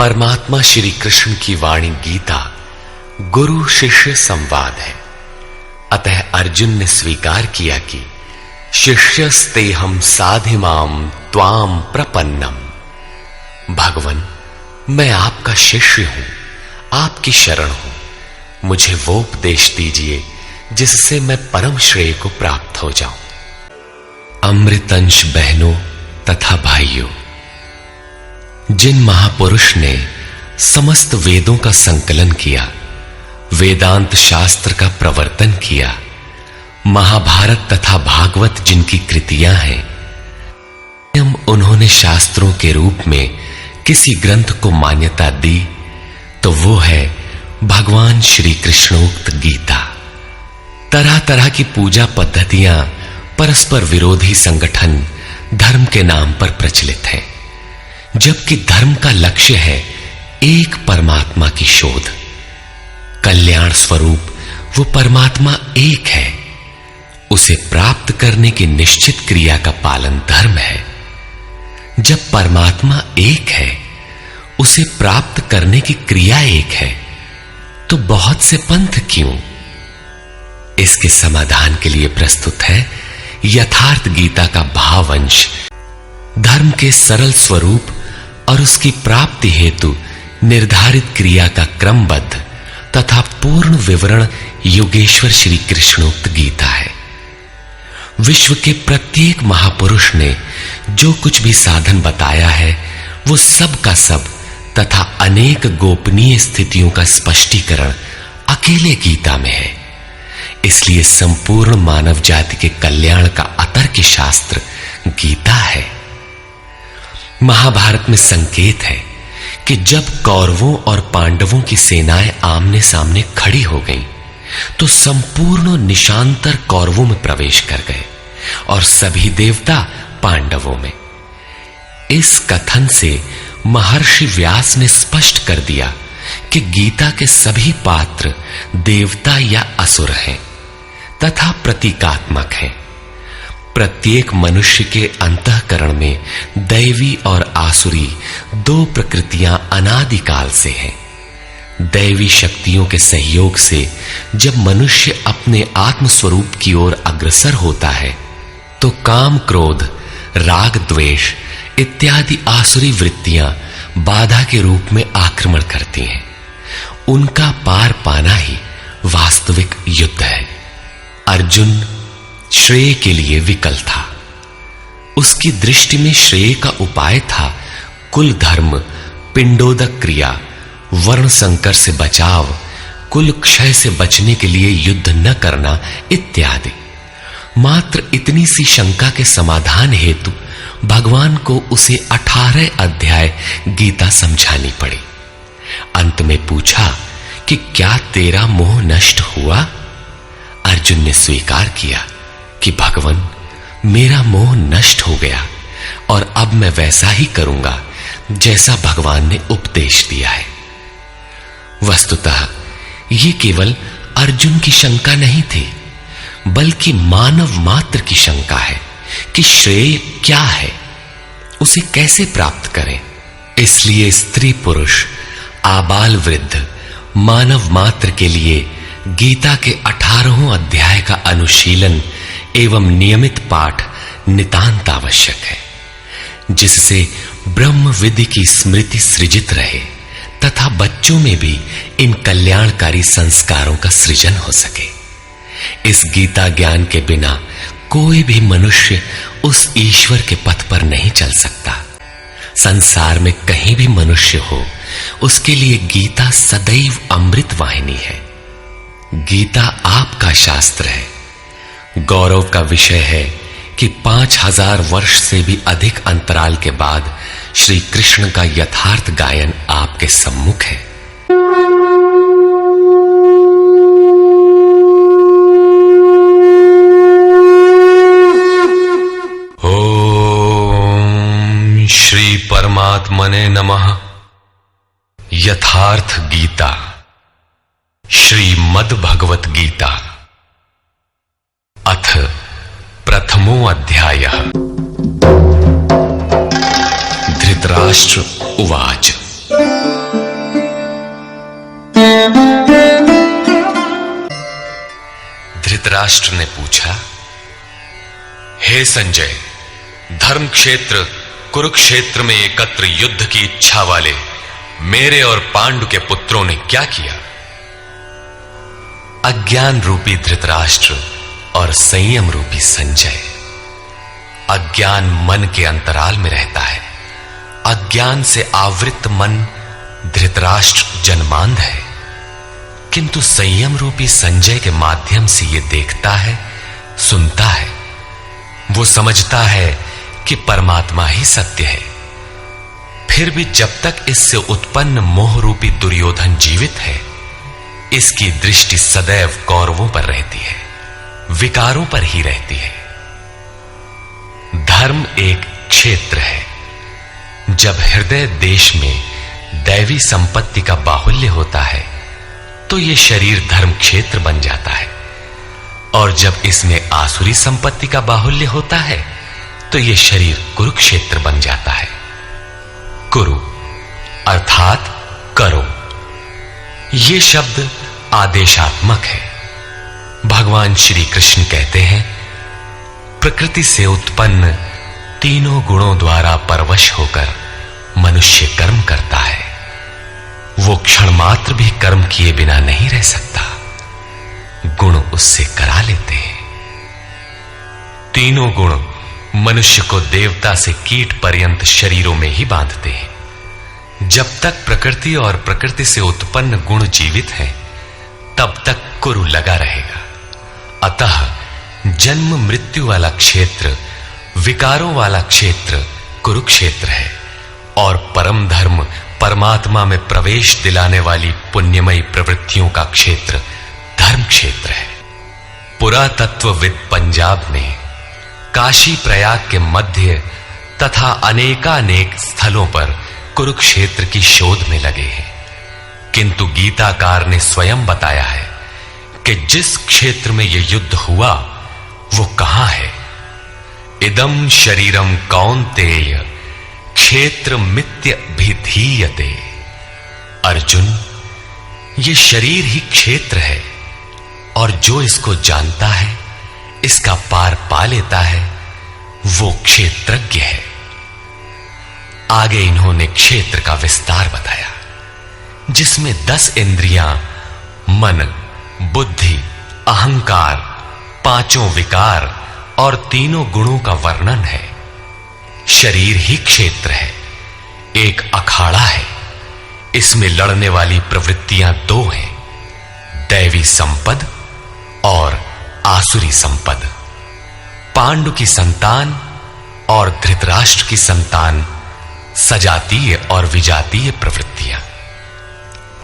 परमात्मा श्री कृष्ण की वाणी गीता गुरु शिष्य संवाद है। अतः अर्जुन ने स्वीकार किया कि शिष्यस्तेहं साधिमाम त्वाम प्रपन्नम। भगवन, मैं आपका शिष्य हूं, आपकी शरण हूं। मुझे वो उपदेश दीजिए जिससे मैं परम श्रेय को प्राप्त हो जाऊं। अमृतंश बहनों तथा भाइयों, जिन महापुरुष ने समस्त वेदों का संकलन किया, वेदांत शास्त्र का प्रवर्तन किया, महाभारत तथा भागवत जिनकी कृतियां हैं, उन्होंने शास्त्रों के रूप में किसी ग्रंथ को मान्यता दी तो वो है भगवान श्री कृष्णोक्त गीता। तरह तरह की पूजा पद्धतियां, परस्पर विरोधी संगठन धर्म के नाम पर प्रचलित हैं, जबकि धर्म का लक्ष्य है एक परमात्मा की शोध। कल्याण स्वरूप वो परमात्मा एक है, उसे प्राप्त करने की निश्चित क्रिया का पालन धर्म है। जब परमात्मा एक है, उसे प्राप्त करने की क्रिया एक है, तो बहुत से पंथ क्यों? इसके समाधान के लिए प्रस्तुत है यथार्थ गीता का भावांश। धर्म के सरल स्वरूप और उसकी प्राप्ति हेतु निर्धारित क्रिया का क्रमबद्ध तथा पूर्ण विवरण योगेश्वर श्री कृष्णोक्त गीता है। विश्व के प्रत्येक महापुरुष ने जो कुछ भी साधन बताया है, वो सब का सब तथा अनेक गोपनीय स्थितियों का स्पष्टीकरण अकेले गीता में है। इसलिए संपूर्ण मानव जाति के कल्याण का अतर्क शास्त्र गीता है। महाभारत में संकेत है कि जब कौरवों और पांडवों की सेनाएं आमने सामने खड़ी हो गईं, तो संपूर्ण निशांतर कौरवों में प्रवेश कर गए और सभी देवता पांडवों में। इस कथन से महर्षि व्यास ने स्पष्ट कर दिया कि गीता के सभी पात्र देवता या असुर हैं तथा प्रतीकात्मक हैं। प्रत्येक मनुष्य के अंतःकरण में दैवी और आसुरी दो प्रकृतियां अनादिकाल से हैं। दैवी शक्तियों के सहयोग से जब मनुष्य अपने आत्म स्वरूप की ओर अग्रसर होता है, तो काम, क्रोध, राग, द्वेष इत्यादि आसुरी वृत्तियां बाधा के रूप में आक्रमण करती हैं। उनका पार पाना ही वास्तविक युद्ध है। अर्जुन श्रेय के लिए विकल था। उसकी दृष्टि में श्रेय का उपाय था कुल धर्म, पिंडोदक क्रिया, वर्ण संकर से बचाव, कुल क्षय से बचने के लिए युद्ध न करना इत्यादि। मात्र इतनी सी शंका के समाधान हेतु भगवान को उसे 18 अध्याय गीता समझानी पड़ी। अंत में पूछा कि क्या तेरा मोह नष्ट हुआ? अर्जुन ने स्वीकार किया कि भगवन, मेरा मोह नष्ट हो गया और अब मैं वैसा ही करूंगा जैसा भगवान ने उपदेश दिया है। वस्तुतः ये केवल अर्जुन की शंका नहीं थी, बल्कि मानव मात्र की शंका है कि श्रेय क्या है, उसे कैसे प्राप्त करें। इसलिए स्त्री पुरुष, आबाल वृद्ध, मानव मात्र के लिए गीता के 18 अध्याय का अनुशीलन एवं नियमित पाठ नितांत आवश्यक है, जिससे ब्रह्म विधि की स्मृति सृजित रहे तथा बच्चों में भी इन कल्याणकारी संस्कारों का सृजन हो सके। इस गीता ज्ञान के बिना कोई भी मनुष्य उस ईश्वर के पथ पर नहीं चल सकता। संसार में कहीं भी मनुष्य हो, उसके लिए गीता सदैव अमृत वाहिनी है। गीता आपका शास्त्र है। गौरव का विषय है कि 5000 वर्ष से भी अधिक अंतराल के बाद श्री कृष्ण का यथार्थ गायन आपके सम्मुख है। ओम श्री परमात्मने नमः। यथार्थ गीता, श्रीमद् भगवत गीता, अथ प्रथमो अध्यायः। धृतराष्ट्र उवाच। धृतराष्ट्र ने पूछा, हे संजय, धर्म क्षेत्र कुरुक्षेत्र में एकत्र युद्ध की इच्छा वाले मेरे और पांडु के पुत्रों ने क्या किया? अज्ञान रूपी धृतराष्ट्र और संयम रूपी संजय। अज्ञान मन के अंतराल में रहता है। अज्ञान से आवृत मन धृतराष्ट्र जन्मांध है, किंतु संयम रूपी संजय के माध्यम से यह देखता है, सुनता है। वो समझता है कि परमात्मा ही सत्य है। फिर भी जब तक इससे उत्पन्न मोह रूपी दुर्योधन जीवित है, इसकी दृष्टि सदैव कौरवों पर रहती है, विकारों पर ही रहती है। धर्म एक क्षेत्र है। जब हृदय देश में दैवी संपत्ति का बाहुल्य होता है तो यह शरीर धर्म क्षेत्र बन जाता है, और जब इसमें आसुरी संपत्ति का बाहुल्य होता है तो यह शरीर कुरुक्षेत्र बन जाता है। कुरु अर्थात करो। यह शब्द आदेशात्मक है। भगवान श्री कृष्ण कहते हैं, प्रकृति से उत्पन्न तीनों गुणों द्वारा परवश होकर मनुष्य कर्म करता है। वो क्षण मात्र भी कर्म किए बिना नहीं रह सकता। गुण उससे करा लेते हैं। तीनों गुण मनुष्य को देवता से कीट पर्यंत शरीरों में ही बांधते हैं। जब तक प्रकृति और प्रकृति से उत्पन्न गुण जीवित हैं, तब तक कुरु लगा रहेगा। अतः जन्म मृत्यु वाला क्षेत्र, विकारों वाला क्षेत्र कुरुक्षेत्र है, और परम धर्म परमात्मा में प्रवेश दिलाने वाली पुण्यमयी प्रवृत्तियों का क्षेत्र धर्म क्षेत्र है। पुरातत्वविद पंजाब में काशी प्रयाग के मध्य तथा अनेकानेक स्थलों पर कुरुक्षेत्र की शोध में लगे हैं, किंतु गीताकार ने स्वयं बताया है कि जिस क्षेत्र में यह युद्ध हुआ वो कहां है। इदम शरीरम कौन्तेय क्षेत्र मित्य भिधीयते। अर्जुन, ये शरीर ही क्षेत्र है, और जो इसको जानता है, इसका पार पा लेता है, वो क्षेत्रज्ञ है। आगे इन्होंने क्षेत्र का विस्तार बताया, जिसमें 10 इंद्रियां, मन, बुद्धि, अहंकार, 5 विकार और 3 गुणों का वर्णन है। शरीर ही क्षेत्र है, एक अखाड़ा है। इसमें लड़ने वाली प्रवृत्तियां 2 हैं, दैवी संपद और आसुरी संपद। पांडु की संतान और धृतराष्ट्र की संतान सजातीय और विजातीय प्रवृत्तियां।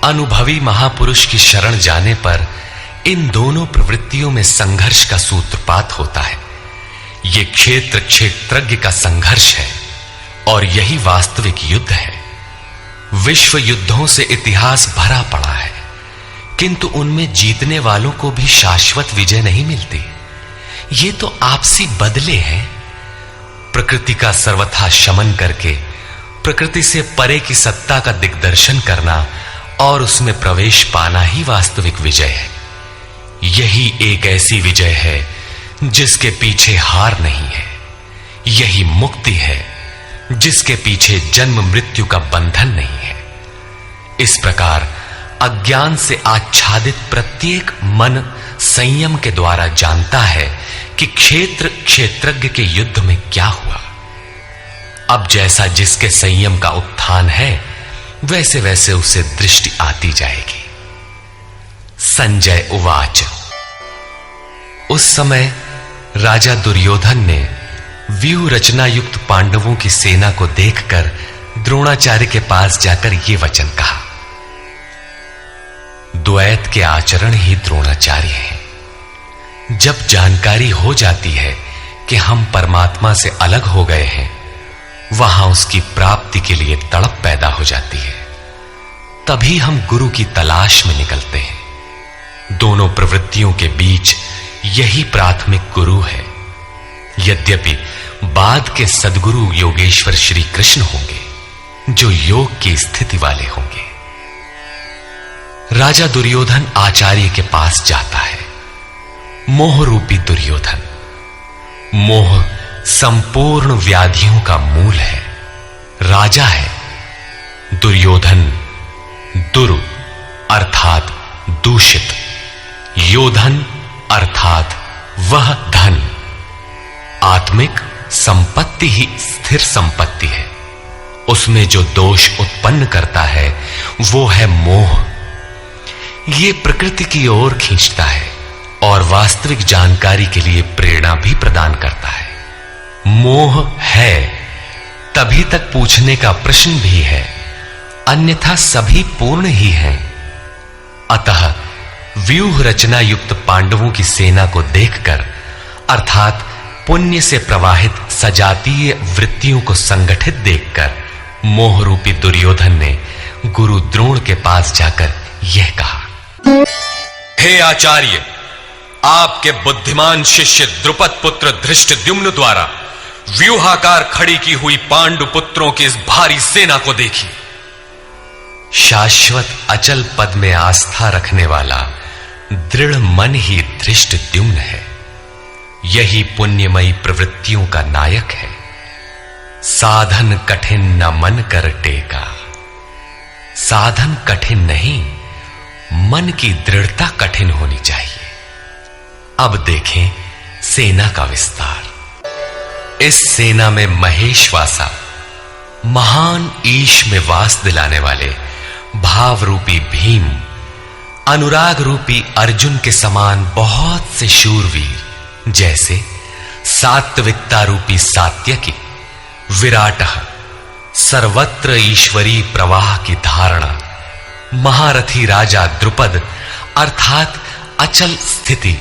अनुभवी महापुरुष की शरण जाने पर इन दोनों प्रवृत्तियों में संघर्ष का सूत्रपात होता है। यह क्षेत्र क्षेत्रज्ञ का संघर्ष है, और यही वास्तविक युद्ध है। विश्व युद्धों से इतिहास भरा पड़ा है, किंतु उनमें जीतने वालों को भी शाश्वत विजय नहीं मिलती। ये तो आपसी बदले हैं। प्रकृति का सर्वथा शमन करके प्रकृति से परे की सत्ता का दिग्दर्शन करना और उसमें प्रवेश पाना ही वास्तविक विजय है। यही एक ऐसी विजय है जिसके पीछे हार नहीं है। यही मुक्ति है जिसके पीछे जन्म मृत्यु का बंधन नहीं है। इस प्रकार अज्ञान से आच्छादित प्रत्येक मन संयम के द्वारा जानता है कि क्षेत्र क्षेत्रज्ञ के युद्ध में क्या हुआ। अब जैसा जिसके संयम का उत्थान है, वैसे वैसे उसे दृष्टि आती जाएगी। संजय उवाच। उस समय राजा दुर्योधन ने व्यूह रचना युक्त पांडवों की सेना को देखकर द्रोणाचार्य के पास जाकर यह वचन कहा। द्वैत के आचरण ही द्रोणाचार्य हैं। जब जानकारी हो जाती है कि हम परमात्मा से अलग हो गए हैं, वहां उसकी प्राप्ति के लिए तड़प पैदा हो जाती है। तभी हम गुरु की तलाश में निकलते हैं। दोनों प्रवृत्तियों के बीच यही प्राथमिक गुरु है। यद्यपि बाद के सद्गुरु योगेश्वर श्री कृष्ण होंगे, जो योग की स्थिति वाले होंगे। राजा दुर्योधन आचार्य के पास जाता है। मोह रूपी दुर्योधन। मोह संपूर्ण व्याधियों का मूल है। राजा है। दुर्योधन दुरु अर्थात दूषित, योधन अर्थात वह धन। आत्मिक संपत्ति ही स्थिर संपत्ति है। उसमें जो दोष उत्पन्न करता है वो है मोह। ये प्रकृति की ओर खींचता है और वास्तविक जानकारी के लिए प्रेरणा भी प्रदान करता है। मोह है तभी तक पूछने का प्रश्न भी है, अन्यथा सभी पूर्ण ही हैं। अतः व्यूह रचना युक्त पांडवों की सेना को देखकर, अर्थात पुण्य से प्रवाहित सजातीय वृत्तियों को संगठित देखकर, मोह रूपी दुर्योधन ने गुरु द्रोण के पास जाकर यह कहा, हे आचार्य, आपके बुद्धिमान शिष्य द्रुपद पुत्र धृष्टद्युम्न द्वारा व्यूहाकार खड़ी की हुई पांडु पुत्रों की इस भारी सेना को देखिए। शाश्वत अचल पद में आस्था रखने वाला दृढ़ मन ही धृष्टद्युम्न है। यही पुण्यमयी प्रवृत्तियों का नायक है। साधन कठिन न मन कर टेका। साधन कठिन नहीं, मन की दृढ़ता कठिन होनी चाहिए। अब देखें सेना का विस्तार। इस सेना में महेशवासा, महान ईश में वास दिलाने वाले भाव रूपी भीम, अनुराग रूपी अर्जुन के समान बहुत से शूरवीर, जैसे सात्विकता रूपी सात्यकी, विराटः सर्वत्र ईश्वरी प्रवाह की धारणा, महारथी राजा द्रुपद अर्थात अचल स्थिति,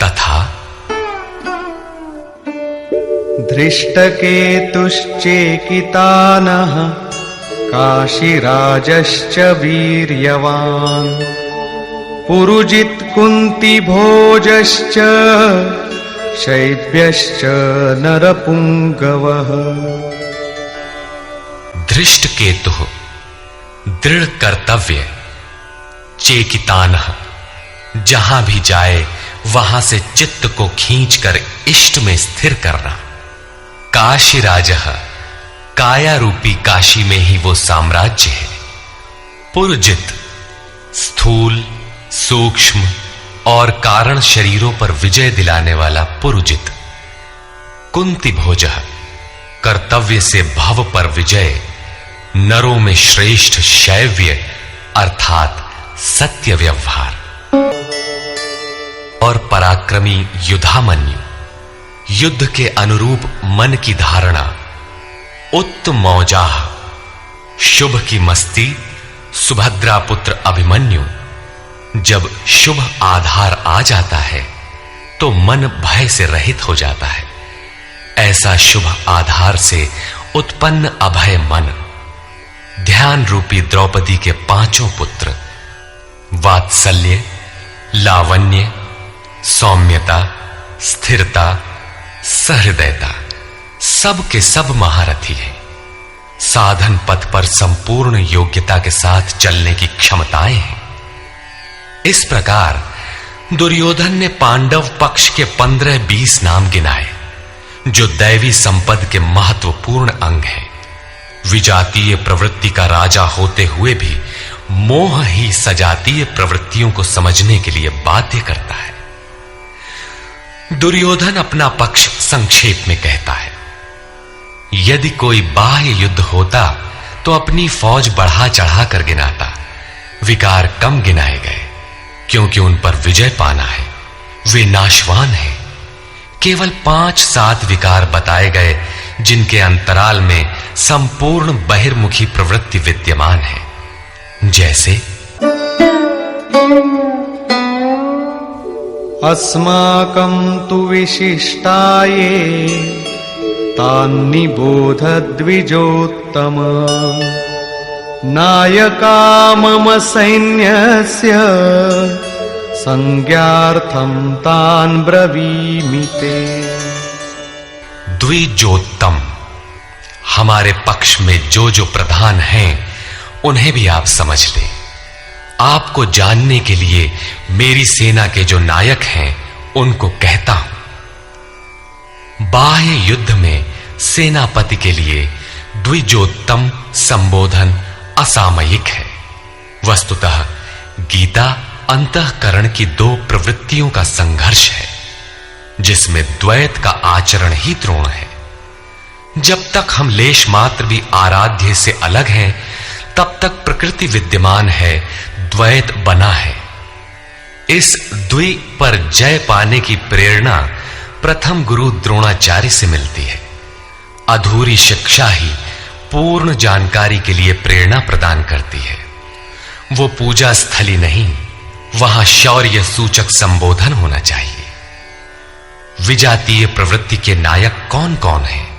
तथा धृष्टकेतुश्चेकितानः काशीराजश्च वीर्यवान् पुरुजित् कुन्तिभोजश्च शैब्यश्च नरपुंगवः। धृष्टकेतुः दृढ़ कर्तव्य, चेकितानः जहां भी जाए वहां से चित्त को खींचकर इष्ट में स्थिर करना, काशीराजः काया रूपी काशी में ही वो साम्राज्य है, पुरुजित स्थूल सूक्ष्म और कारण शरीरों पर विजय दिलाने वाला पुरुजित, कुंती भोजः कर्तव्य से भव पर विजय, नरों में श्रेष्ठ शैव्य अर्थात सत्य व्यवहार, और पराक्रमी युधामन्यु, युद्ध के अनुरूप मन की धारणा, उत्तमौजाह शुभ की मस्ती, सुभद्रा पुत्र अभिमन्यु। जब शुभ आधार आ जाता है तो मन भय से रहित हो जाता है। ऐसा शुभ आधार से उत्पन्न अभय मन, ध्यान रूपी द्रौपदी के पांचों पुत्र, वात्सल्य, लावण्य, सौम्यता, स्थिरता, सहृदयता, सब के सब महारथी हैं। साधन पथ पर संपूर्ण योग्यता के साथ चलने की क्षमताएं हैं। इस प्रकार दुर्योधन ने पांडव पक्ष के 15-20 नाम गिनाए, जो दैवी संपद के महत्वपूर्ण अंग हैं। विजातीय प्रवृत्ति का राजा होते हुए भी मोह ही सजातीय प्रवृत्तियों को समझने के लिए बाध्य करता है। दुर्योधन अपना पक्ष संक्षेप में कहता है, यदि कोई बाह्य युद्ध होता तो अपनी फौज बढ़ा चढ़ा कर गिनाता, विकार कम गिनाए गए, क्योंकि उन पर विजय पाना है। वे नाशवान हैं। केवल 5-7 विकार बताए गए, जिनके अंतराल में संपूर्ण बहिर्मुखी प्रवृत्ति विद्यमान है, जैसे अस्माकं तु विशिष्टाये तान्निबोध द्विजोत्तम नायका मम सैन्यस्य संज्ञार्थं तान् ब्रवीमि ते। द्विजोत्तम, हमारे पक्ष में जो जो प्रधान हैं उन्हें भी आप समझ लें। आपको जानने के लिए मेरी सेना के जो नायक हैं उनको कहता हूं। बाह्य युद्ध में सेनापति के लिए द्विजोत्तम संबोधन असामयिक है। वस्तुतः गीता अंतःकरण की दो प्रवृत्तियों का संघर्ष है, जिसमें द्वैत का आचरण ही द्रोण है। जब तक हम लेश मात्र भी आराध्य से अलग हैं, तब तक प्रकृति विद्यमान है, द्वैत बना है। इस द्वि पर जय पाने की प्रेरणा प्रथम गुरु द्रोणाचार्य से मिलती है। अधूरी शिक्षा ही पूर्ण जानकारी के लिए प्रेरणा प्रदान करती है। वो पूजा स्थली नहीं, वहां शौर्य सूचक संबोधन होना चाहिए। विजातीय प्रवृत्ति के नायक कौन कौन हैं?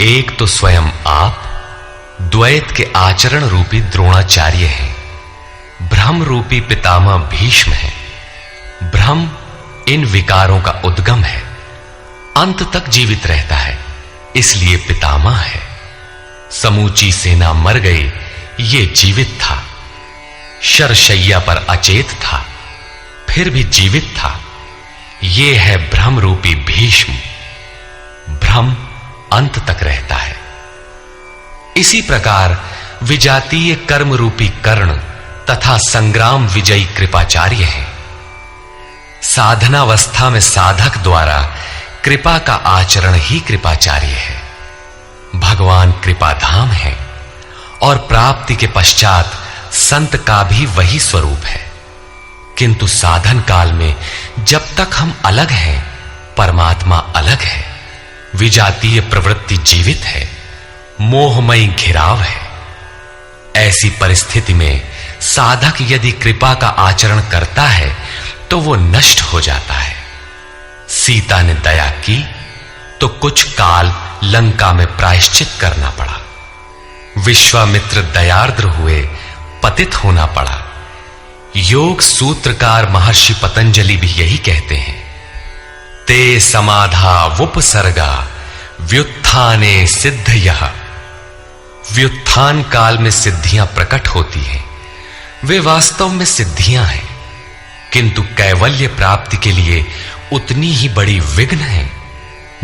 एक तो स्वयं आप द्वैत के आचरण रूपी द्रोणाचार्य हैं। भ्रम रूपी पितामह भीष्म है। भ्रम इन विकारों का उद्गम है, अंत तक जीवित रहता है, इसलिए पितामह है। समूची सेना मर गई, ये जीवित था। शरशैया पर अचेत था, फिर भी जीवित था। ये है भ्रम रूपी भीष्म। भ्रम अंत तक रहता है। इसी प्रकार विजातीय कर्म रूपी कर्ण तथा संग्राम विजयी कृपाचार्य है। साधनावस्था में साधक द्वारा कृपा का आचरण ही कृपाचार्य है। भगवान कृपाधाम है और प्राप्ति के पश्चात संत का भी वही स्वरूप है। किंतु साधन काल में जब तक हम अलग हैं, परमात्मा अलग है। विजातीय प्रवृत्ति जीवित है, मोहमयी घिराव है। ऐसी परिस्थिति में साधक यदि कृपा का आचरण करता है तो वो नष्ट हो जाता है। सीता ने दया की तो कुछ काल लंका में प्रायश्चित करना पड़ा। विश्वामित्र दयार्द्र हुए, पतित होना पड़ा। योग सूत्रकार महर्षि पतंजलि भी यही कहते हैं, ते समाधा वुपसर्गा व्युत्थाने सिद्धयः। व्युत्थान काल में सिद्धियां प्रकट होती हैं, वे वास्तव में सिद्धियां हैं, किंतु कैवल्य प्राप्ति के लिए उतनी ही बड़ी विघ्न है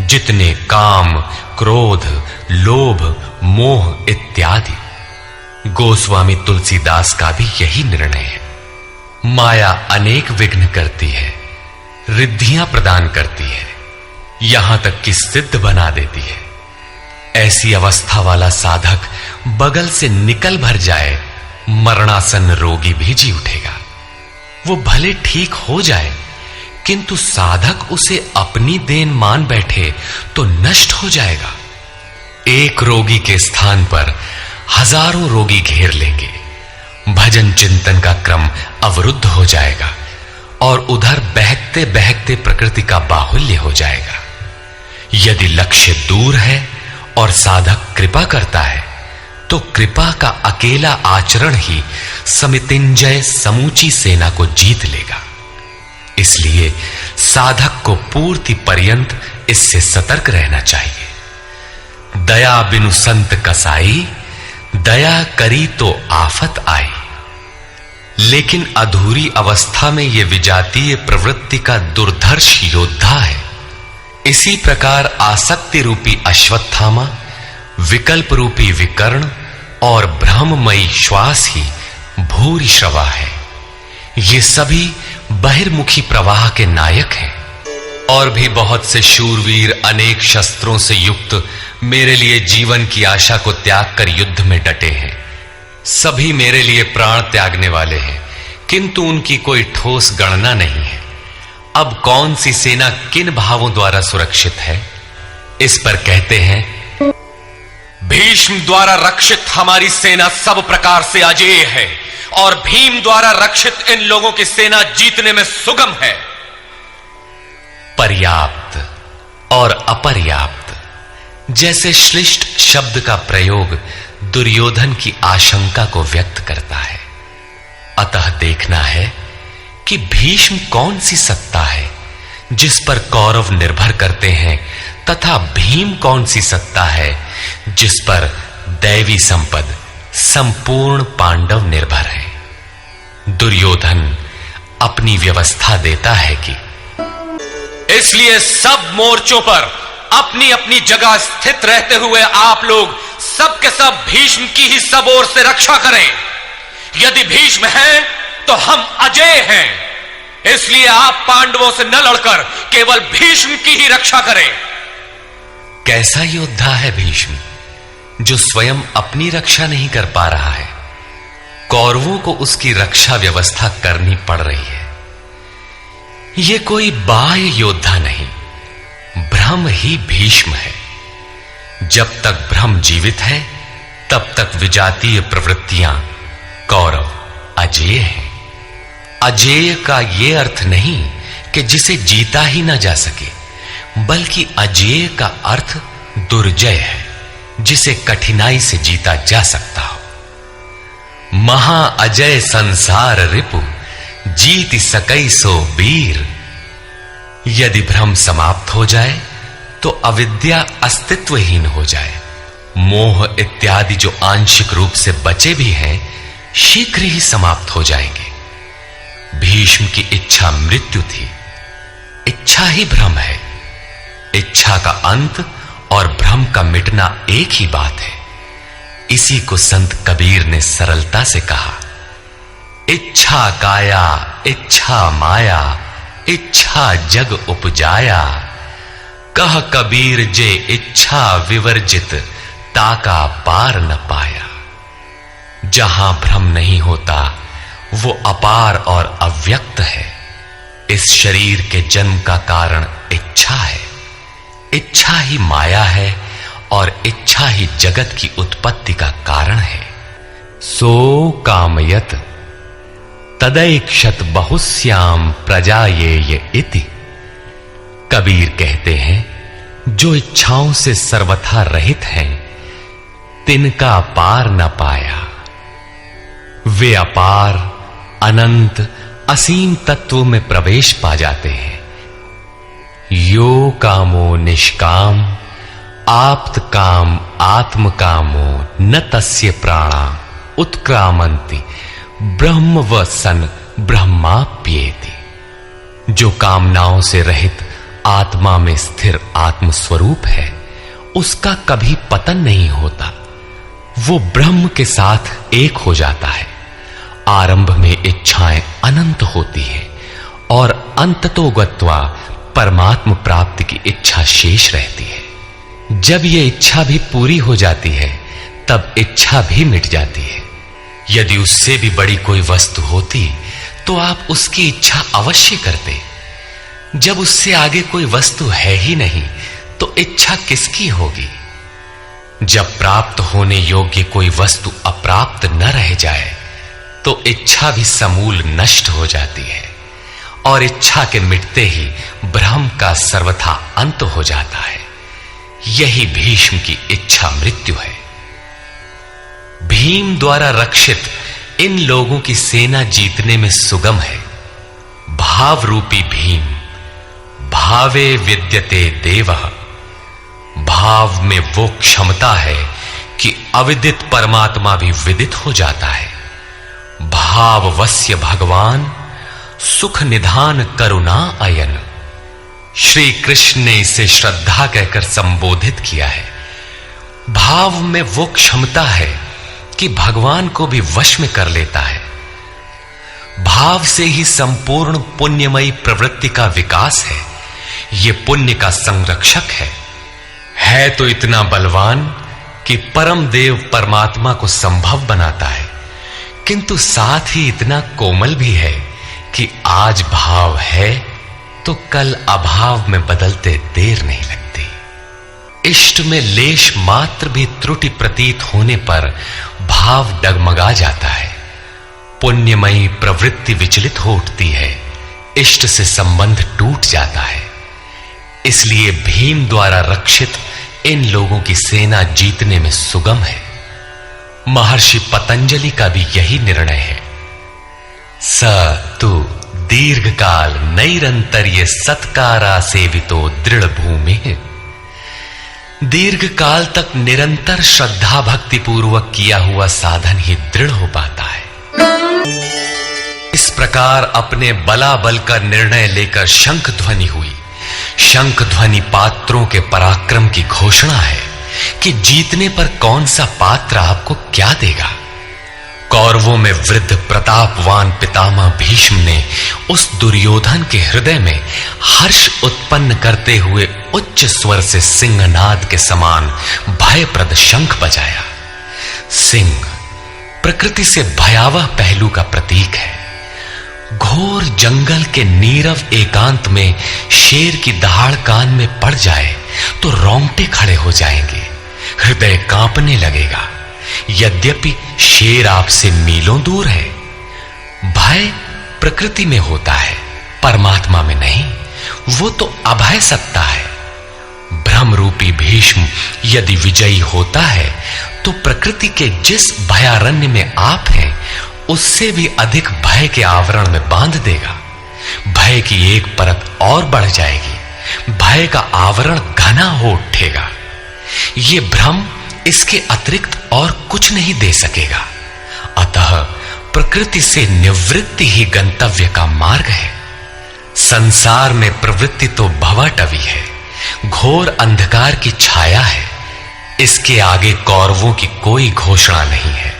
जितने काम, क्रोध, लोभ, मोह इत्यादि। गोस्वामी तुलसीदास का भी यही निर्णय है। माया अनेक विघ्न करती है, रिद्धियां प्रदान करती है, यहां तक कि सिद्ध बना देती है। ऐसी अवस्था वाला साधक बगल से निकल भर जाए, मरणासन रोगी भी जी उठेगा। वो भले ठीक हो जाए, किंतु साधक उसे अपनी देन मान बैठे तो नष्ट हो जाएगा। एक रोगी के स्थान पर हजारों रोगी घेर लेंगे। भजन चिंतन का क्रम अवरुद्ध हो जाएगा और उधर बहकते बहकते प्रकृति का बाहुल्य हो जाएगा। यदि लक्ष्य दूर है और साधक कृपा करता है, तो कृपा का अकेला आचरण ही समितिंजय समूची सेना को जीत लेगा। इसलिए साधक को पूर्ति पर्यंत इससे सतर्क रहना चाहिए। दया बिनु संत कसाई, दया करी तो आफत आई। लेकिन अधूरी अवस्था में यह विजातीय प्रवृत्ति का दुर्धर्ष योद्धा है। इसी प्रकार आसक्ति रूपी अश्वत्थामा, विकल्प रूपी विकर्ण और भ्रममयी श्वास ही भूरि श्रवा है। ये सभी बहिर्मुखी प्रवाह के नायक हैं। और भी बहुत से शूरवीर अनेक शस्त्रों से युक्त मेरे लिए जीवन की आशा को त्याग कर युद्ध में डटे हैं। सभी मेरे लिए प्राण त्यागने वाले हैं, किंतु उनकी कोई ठोस गणना नहीं है। अब कौन सी सेना किन भावों द्वारा सुरक्षित है? इस पर कहते हैं, भीष्म द्वारा रक्षित हमारी सेना सब प्रकार से अजेय है और भीम द्वारा रक्षित इन लोगों की सेना जीतने में सुगम है। पर्याप्त और अपर्याप्त जैसे श्लिष्ट शब्द का प्रयोग दुर्योधन की आशंका को व्यक्त करता है। अतः देखना है कि भीष्म कौन सी सत्ता है जिस पर कौरव निर्भर करते हैं, तथा भीम कौन सी सत्ता है जिस पर दैवी संपद संपूर्ण पांडव निर्भर हैं। दुर्योधन अपनी व्यवस्था देता है कि इसलिए सब मोर्चों पर अपनी अपनी जगह स्थित रहते हुए आप लोग सबके सब भीष्म की ही सब ओर से रक्षा करें। यदि भीष्म हैं तो हम अजेय हैं, इसलिए आप पांडवों से न लड़कर केवल भीष्म की ही रक्षा करें। कैसा योद्धा है भीष्म, जो स्वयं अपनी रक्षा नहीं कर पा रहा है, कौरवों को उसकी रक्षा व्यवस्था करनी पड़ रही है। यह कोई बाह्य योद्धा नहीं, ब्रह्म ही भीष्म है। जब तक ब्रह्म जीवित है तब तक विजातीय प्रवृत्तियां कौरव अजेय हैं। अजेय का यह अर्थ नहीं कि जिसे जीता ही ना जा सके, बल्कि अजेय का अर्थ दुर्जय है, जिसे कठिनाई से जीता जा सकता हो। महा अजय संसार रिपु जीत सकई सो वीर। यदि भ्रम समाप्त हो जाए तो अविद्या अस्तित्वहीन हो जाए। मोह इत्यादि जो आंशिक रूप से बचे भी हैं, शीघ्र ही समाप्त हो जाएंगे। भीष्म की इच्छा मृत्यु थी। इच्छा ही भ्रम है। इच्छा का अंत और भ्रम का मिटना एक ही बात है। इसी को संत कबीर ने सरलता से कहा, इच्छा काया इच्छा माया इच्छा जग उपजाया। कह कबीर जे इच्छा विवर्जित ताका पार न पाया। जहां भ्रम नहीं होता वो अपार और अव्यक्त है। इस शरीर के जन्म का कारण इच्छा है। इच्छा ही माया है और इच्छा ही जगत की उत्पत्ति का कारण है। सो कामयत तदैक्षत बहुश्याम प्रजायेय इति। कबीर कहते हैं, जो इच्छाओं से सर्वथा रहित हैं, तिनका पार न पाया। वे अपार अनंत असीम तत्व में प्रवेश पा जाते हैं। यो कामो निष्काम आप्त काम आत्म कामो न तस्य प्राणा उत्क्रामंति ब्रह्म व सन ब्रह्माप्येति। जो कामनाओं से रहित आत्मा में स्थिर आत्म स्वरूप है, उसका कभी पतन नहीं होता। वो ब्रह्म के साथ एक हो जाता है। आरंभ में इच्छाएं अनंत होती हैं और अंततो गत्वा परमात्म प्राप्ति की इच्छा शेष रहती है। जब ये इच्छा भी पूरी हो जाती है, तब इच्छा भी मिट जाती है। यदि उससे भी बड़ी कोई वस्तु होती तो आप उसकी इच्छा अवश्य करते। जब उससे आगे कोई वस्तु है ही नहीं, तो इच्छा किसकी होगी? जब प्राप्त होने योग्य कोई वस्तु अप्राप्त न रह जाए, तो इच्छा भी समूल नष्ट हो जाती है और इच्छा के मिटते ही भ्रम का सर्वथा अंत हो जाता है। यही भीष्म की इच्छा मृत्यु है। भीम द्वारा रक्षित इन लोगों की सेना जीतने में सुगम है। भाव रूपी भीम भावे विद्यते देवः। भाव में वो क्षमता है कि अविदित परमात्मा भी विदित हो जाता है। भाववस्य भगवान सुख निधान करुणा अयन। श्री कृष्ण ने इसे श्रद्धा कहकर संबोधित किया है। भाव में वो क्षमता है कि भगवान को भी वश में कर लेता है। भाव से ही संपूर्ण पुण्यमयी प्रवृत्ति का विकास है। यह पुण्य का संरक्षक है तो इतना बलवान कि परम देव परमात्मा को संभव बनाता है, किंतु साथ ही इतना कोमल भी है कि आज भाव है तो कल अभाव में बदलते देर नहीं लगती। इष्ट में लेश मात्र भी त्रुटि प्रतीत होने पर भाव डगमगा जाता है। पुण्यमयी प्रवृत्ति विचलित हो उठती है, इष्ट से संबंध टूट जाता है। इसलिए भीम द्वारा रक्षित इन लोगों की सेना जीतने में सुगम है। महर्षि पतंजलि का भी यही निर्णय है। स तु दीर्घकाल नैरंतर्य सत्कारा सेवितो दृढ़ भूमि। दीर्घ काल तक निरंतर श्रद्धा भक्ति पूर्वक किया हुआ साधन ही दृढ़ हो पाता है। इस प्रकार अपने बलाबल का निर्णय लेकर शंख ध्वनि हुई। शंख ध्वनि पात्रों के पराक्रम की घोषणा है कि जीतने पर कौन सा पात्र आपको क्या देगा। कौरवों में वृद्ध प्रतापवान पितामह भीष्म ने उस दुर्योधन के हृदय में हर्ष उत्पन्न करते हुए उच्च स्वर से सिंहनाद के समान भयप्रद शंख बजाया। सिंह प्रकृति से भयावह पहलू का प्रतीक है। घोर जंगल के नीरव एकांत में शेर की दहाड़ कान में पड़ जाए तो रोंगटे खड़े हो जाएंगे, हृदय कांपने लगेगा। यद्यपि शेर आपसे मीलों दूर है। भय प्रकृति में होता है, परमात्मा में नहीं। वो तो अभय सत्ता है। ब्रह्म रूपी भीष्म यदि विजयी होता है तो प्रकृति के जिस भयारण्य में आप हैं उससे भी अधिक भय के आवरण में बांध देगा। भय की एक परत और बढ़ जाएगी, भय का आवरण घना हो उठेगा। ये भ्रम इसके अतिरिक्त और कुछ नहीं दे सकेगा। अतः प्रकृति से निवृत्ति ही गंतव्य का मार्ग है। संसार में प्रवृत्ति तो भवाटवी है, घोर अंधकार की छाया है। इसके आगे कौरवों की कोई घोषणा नहीं है।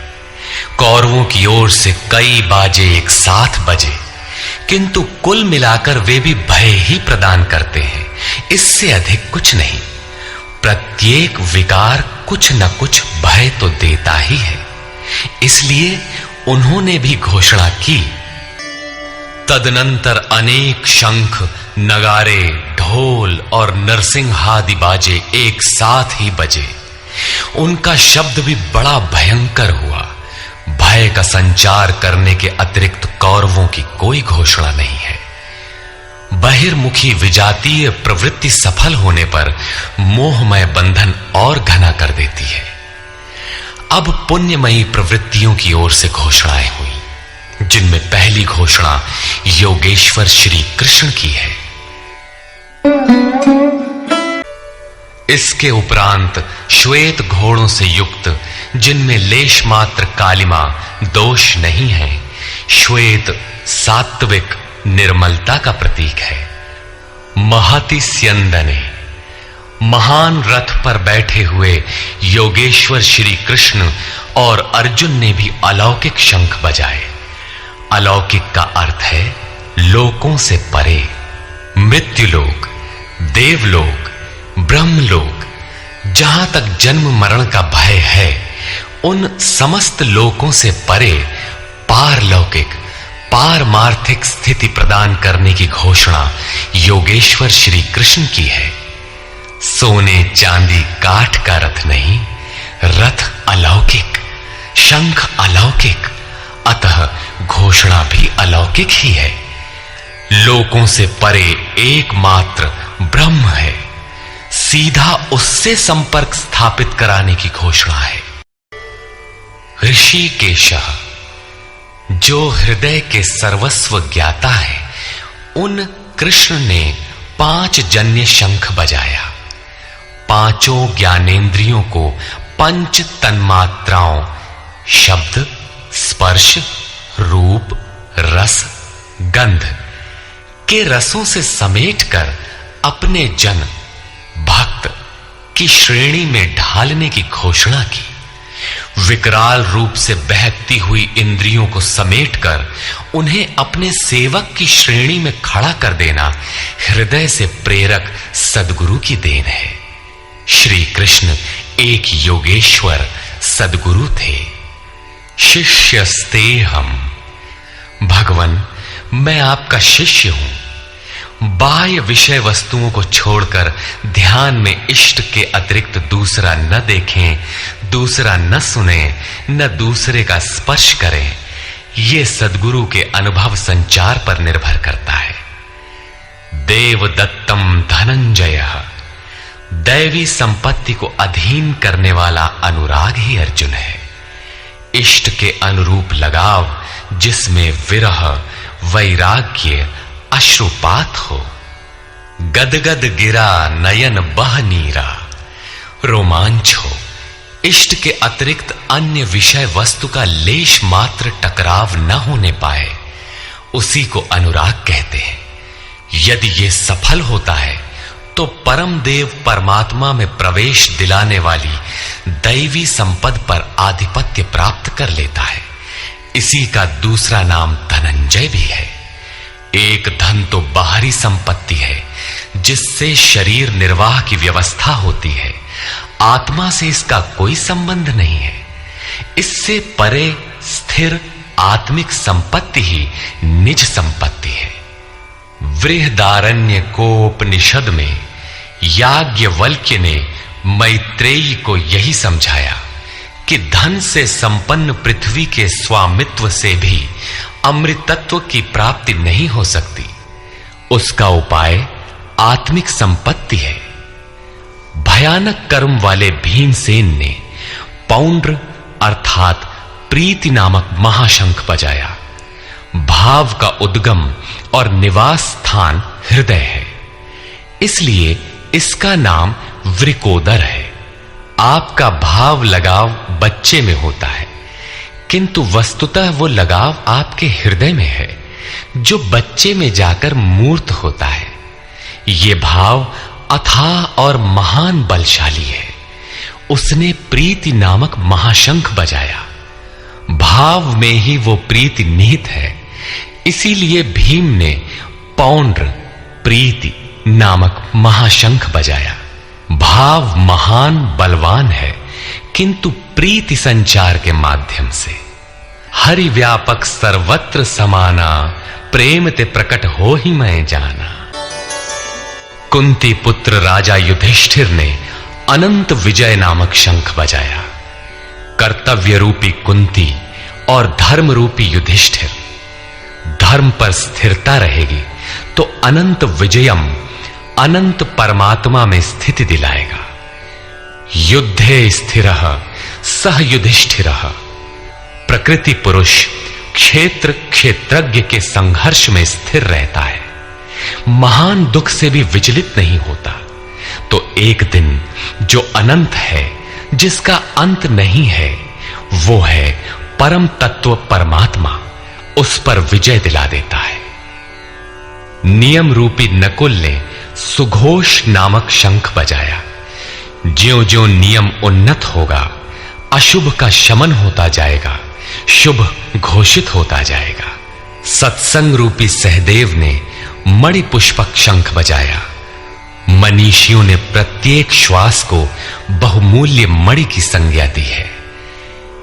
कौरवों की ओर से कई बाजे एक साथ बजे, किंतु कुल मिलाकर वे भी भय ही प्रदान करते हैं, इससे अधिक कुछ नहीं। प्रत्येक विकार कुछ न कुछ भय तो देता ही है। इसलिए उन्होंने भी घोषणा की। तदनंतर अनेक शंख, नगारे, ढोल और नरसिंहादि बाजे एक साथ ही बजे। उनका शब्द भी बड़ा भयंकर हुआ। भय का संचार करने के अतिरिक्त कौरवों की कोई घोषणा नहीं है। बहिर्मुखी विजातीय प्रवृत्ति सफल होने पर मोहमय बंधन और घना कर देती है। अब पुण्यमयी प्रवृत्तियों की ओर से घोषणाएं हुई, जिनमें पहली घोषणा योगेश्वर श्री कृष्ण की है। इसके उपरांत श्वेत घोड़ों से युक्त, जिनमें लेश मात्र कालिमा दोष नहीं है, श्वेत सात्विक निर्मलता का प्रतीक है। महति स्यंदने, महान रथ पर बैठे हुए योगेश्वर श्री कृष्ण और अर्जुन ने भी अलौकिक शंख बजाए। अलौकिक का अर्थ है लोकों से परे। मृत्युलोक, देवलोक, ब्रह्मलोक, जहां तक जन्म मरण का भय है, उन समस्त लोकों से परे पारलौकिक, पारमार्थिक स्थिति प्रदान करने की घोषणा योगेश्वर श्री कृष्ण की है। सोने चांदी काठ का रथ नहीं, रथ अलौकिक, शंख अलौकिक, अतः घोषणा भी अलौकिक ही है। लोकों से परे एकमात्र ब्रह्म है, सीधा उससे संपर्क स्थापित कराने की घोषणा है। ऋषिकेशः, जो हृदय के सर्वस्व ज्ञाता है, उन कृष्ण ने 5 जन्य शंख बजाया। पांचों ज्ञानेंद्रियों को पंच तन्मात्राओं शब्द, स्पर्श, रूप, रस, गंध के रसों से समेटकर अपने जन भक्त की श्रेणी में ढालने की घोषणा की। विकराल रूप से बहकती हुई इंद्रियों को समेटकर उन्हें अपने सेवक की श्रेणी में खड़ा कर देना हृदय से प्रेरक सद्गुरु की देन है। श्री कृष्ण एक योगेश्वर सद्गुरु थे। शिष्यस्ते हम, भगवन मैं आपका शिष्य हूं। बाह्य विषय वस्तुओं को छोड़कर ध्यान में इष्ट के अतिरिक्त दूसरा न देखें, दूसरा न सुने, न दूसरे का स्पर्श करें। यह सद्गुरु के अनुभव संचार पर निर्भर करता है। देवदत्तम धनंजय, दैवी संपत्ति को अधीन करने वाला अनुराग ही अर्जुन है। इष्ट के अनुरूप लगाव, जिसमें विरह, वैराग्य, अश्रुपात हो। गदगद गिरा नयन बह नीरा, रोमांच हो, इष्ट के अतिरिक्त अन्य विषय वस्तु का लेश मात्र टकराव न होने पाए, उसी को अनुराग कहते हैं। यदि यह सफल होता है तो परम देव परमात्मा में प्रवेश दिलाने वाली दैवी संपद पर आधिपत्य प्राप्त कर लेता है। इसी का दूसरा नाम धनंजय भी है। एक धन तो बाहरी संपत्ति है जिससे शरीर निर्वाह की व्यवस्था होती है, आत्मा से इसका कोई संबंध नहीं है। इससे परे स्थिर आत्मिक संपत्ति ही निज संपत्ति है। बृहदारण्य कोपनिषद में याज्ञवल्क्य ने मैत्रेयी को यही समझाया कि धन से संपन्न पृथ्वी के स्वामित्व से भी अमृतत्व की प्राप्ति नहीं हो सकती। उसका उपाय आत्मिक संपत्ति है। भयानक कर्म वाले भीमसेन ने पौंड्र अर्थात प्रीति नामक महाशंख बजाया। भाव का उद्गम और निवास स्थान हृदय है, इसलिए इसका नाम वृकोदर है। आपका भाव लगाव बच्चे में होता है, किंतु वस्तुतः वो लगाव आपके हृदय में है, जो बच्चे में जाकर मूर्त होता है। ये भाव अथाह और महान बलशाली है। उसने प्रीति नामक महाशंख बजाया। भाव में ही वो प्रीति निहित है, इसीलिए भीम ने पौंड्र प्रीति नामक महाशंख बजाया। भाव महान बलवान है, किंतु प्रीति संचार के माध्यम से। हरि व्यापक सर्वत्र समाना, प्रेम ते प्रकट हो ही मैं जाना। कुंती पुत्र राजा युधिष्ठिर ने अनंत विजय नामक शंख बजाया। कर्तव्य रूपी कुंती और धर्म रूपी युधिष्ठिर। धर्म पर स्थिरता रहेगी तो अनंत विजयम, अनंत परमात्मा में स्थिति दिलाएगा। युद्धे स्थिरः सह युधिष्ठिरः। प्रकृति पुरुष क्षेत्र क्षेत्रज्ञ के संघर्ष में स्थिर रहता है, महान दुख से भी विचलित नहीं होता। तो एक दिन जो अनंत है, जिसका अंत नहीं है, वो है परम तत्व परमात्मा, उस पर विजय दिला देता है। नियम रूपी नकुल ने सुघोष नामक शंख बजाया। ज्यों-ज्यों नियम उन्नत होगा, अशुभ का शमन होता जाएगा, शुभ घोषित होता जाएगा। सत्संग रूपी सहदेव ने मणि पुष्पक शंख बजाया। मनीषियों ने प्रत्येक श्वास को बहुमूल्य मणि की संज्ञा दी है।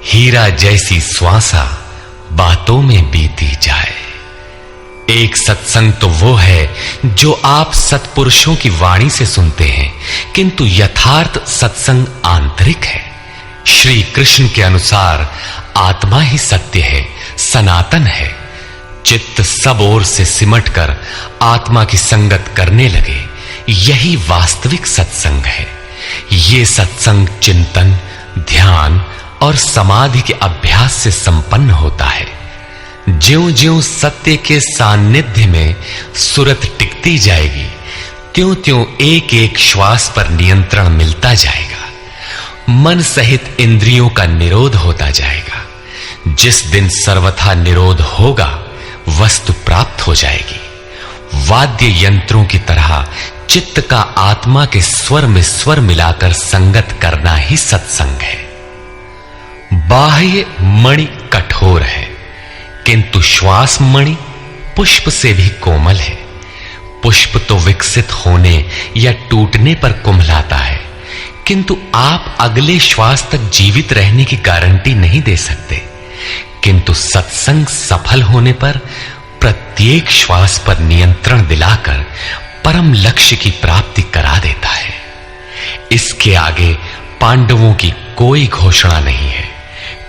हीरा जैसी श्वासा बातों में बीती जाए। एक सत्संग तो वो है जो आप सत्पुरुषों की वाणी से सुनते हैं, किंतु यथार्थ सत्संग आंतरिक है। श्री कृष्ण के अनुसार आत्मा ही सत्य है, सनातन है। चित्त सब ओर से सिमटकर आत्मा की संगत करने लगे, यही वास्तविक सत्संग है। ये सत्संग चिंतन, ध्यान और समाधि के अभ्यास से संपन्न होता है। ज्यों-ज्यों सत्य के सान्निध्य में सुरत टिकती जाएगी, त्यों-त्यों एक-एक श्वास पर नियंत्रण मिलता जाएगा। मन सहित इंद्रियों का निरोध होता जाएगा। जिस दिन सर्वथा निरोध होगा, वस्तु प्राप्त हो जाएगी। वाद्य यंत्रों की तरह चित्त का आत्मा के स्वर में स्वर मिलाकर संगत करना ही सत्संग है। बाह्य मणि कठोर है, किंतु श्वास मणि पुष्प से भी कोमल है। पुष्प तो विकसित होने या टूटने पर कुम्हलाता है, किंतु आप अगले श्वास तक जीवित रहने की गारंटी नहीं दे सकते। किंतु सत्संग सफल होने पर प्रत्येक श्वास पर नियंत्रण दिलाकर परम लक्ष्य की प्राप्ति करा देता है। इसके आगे पांडवों की कोई घोषणा नहीं है,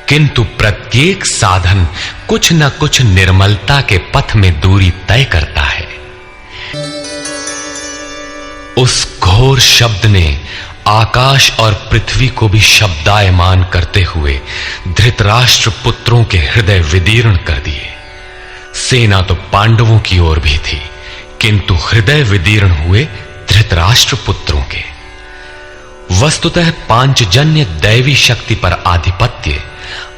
किंतु प्रत्येक साधन कुछ न कुछ निर्मलता के पथ में दूरी तय करता है। उस घोर शब्द ने आकाश और पृथ्वी को भी शब्दायमान करते हुए धृतराष्ट्र पुत्रों के हृदय विदीर्ण कर दिए। सेना तो पांडवों की ओर भी थी, किंतु हृदय विदीर्ण हुए धृतराष्ट्र पुत्रों के। वस्तुतः पांचजन्य दैवी शक्ति पर आधिपत्य,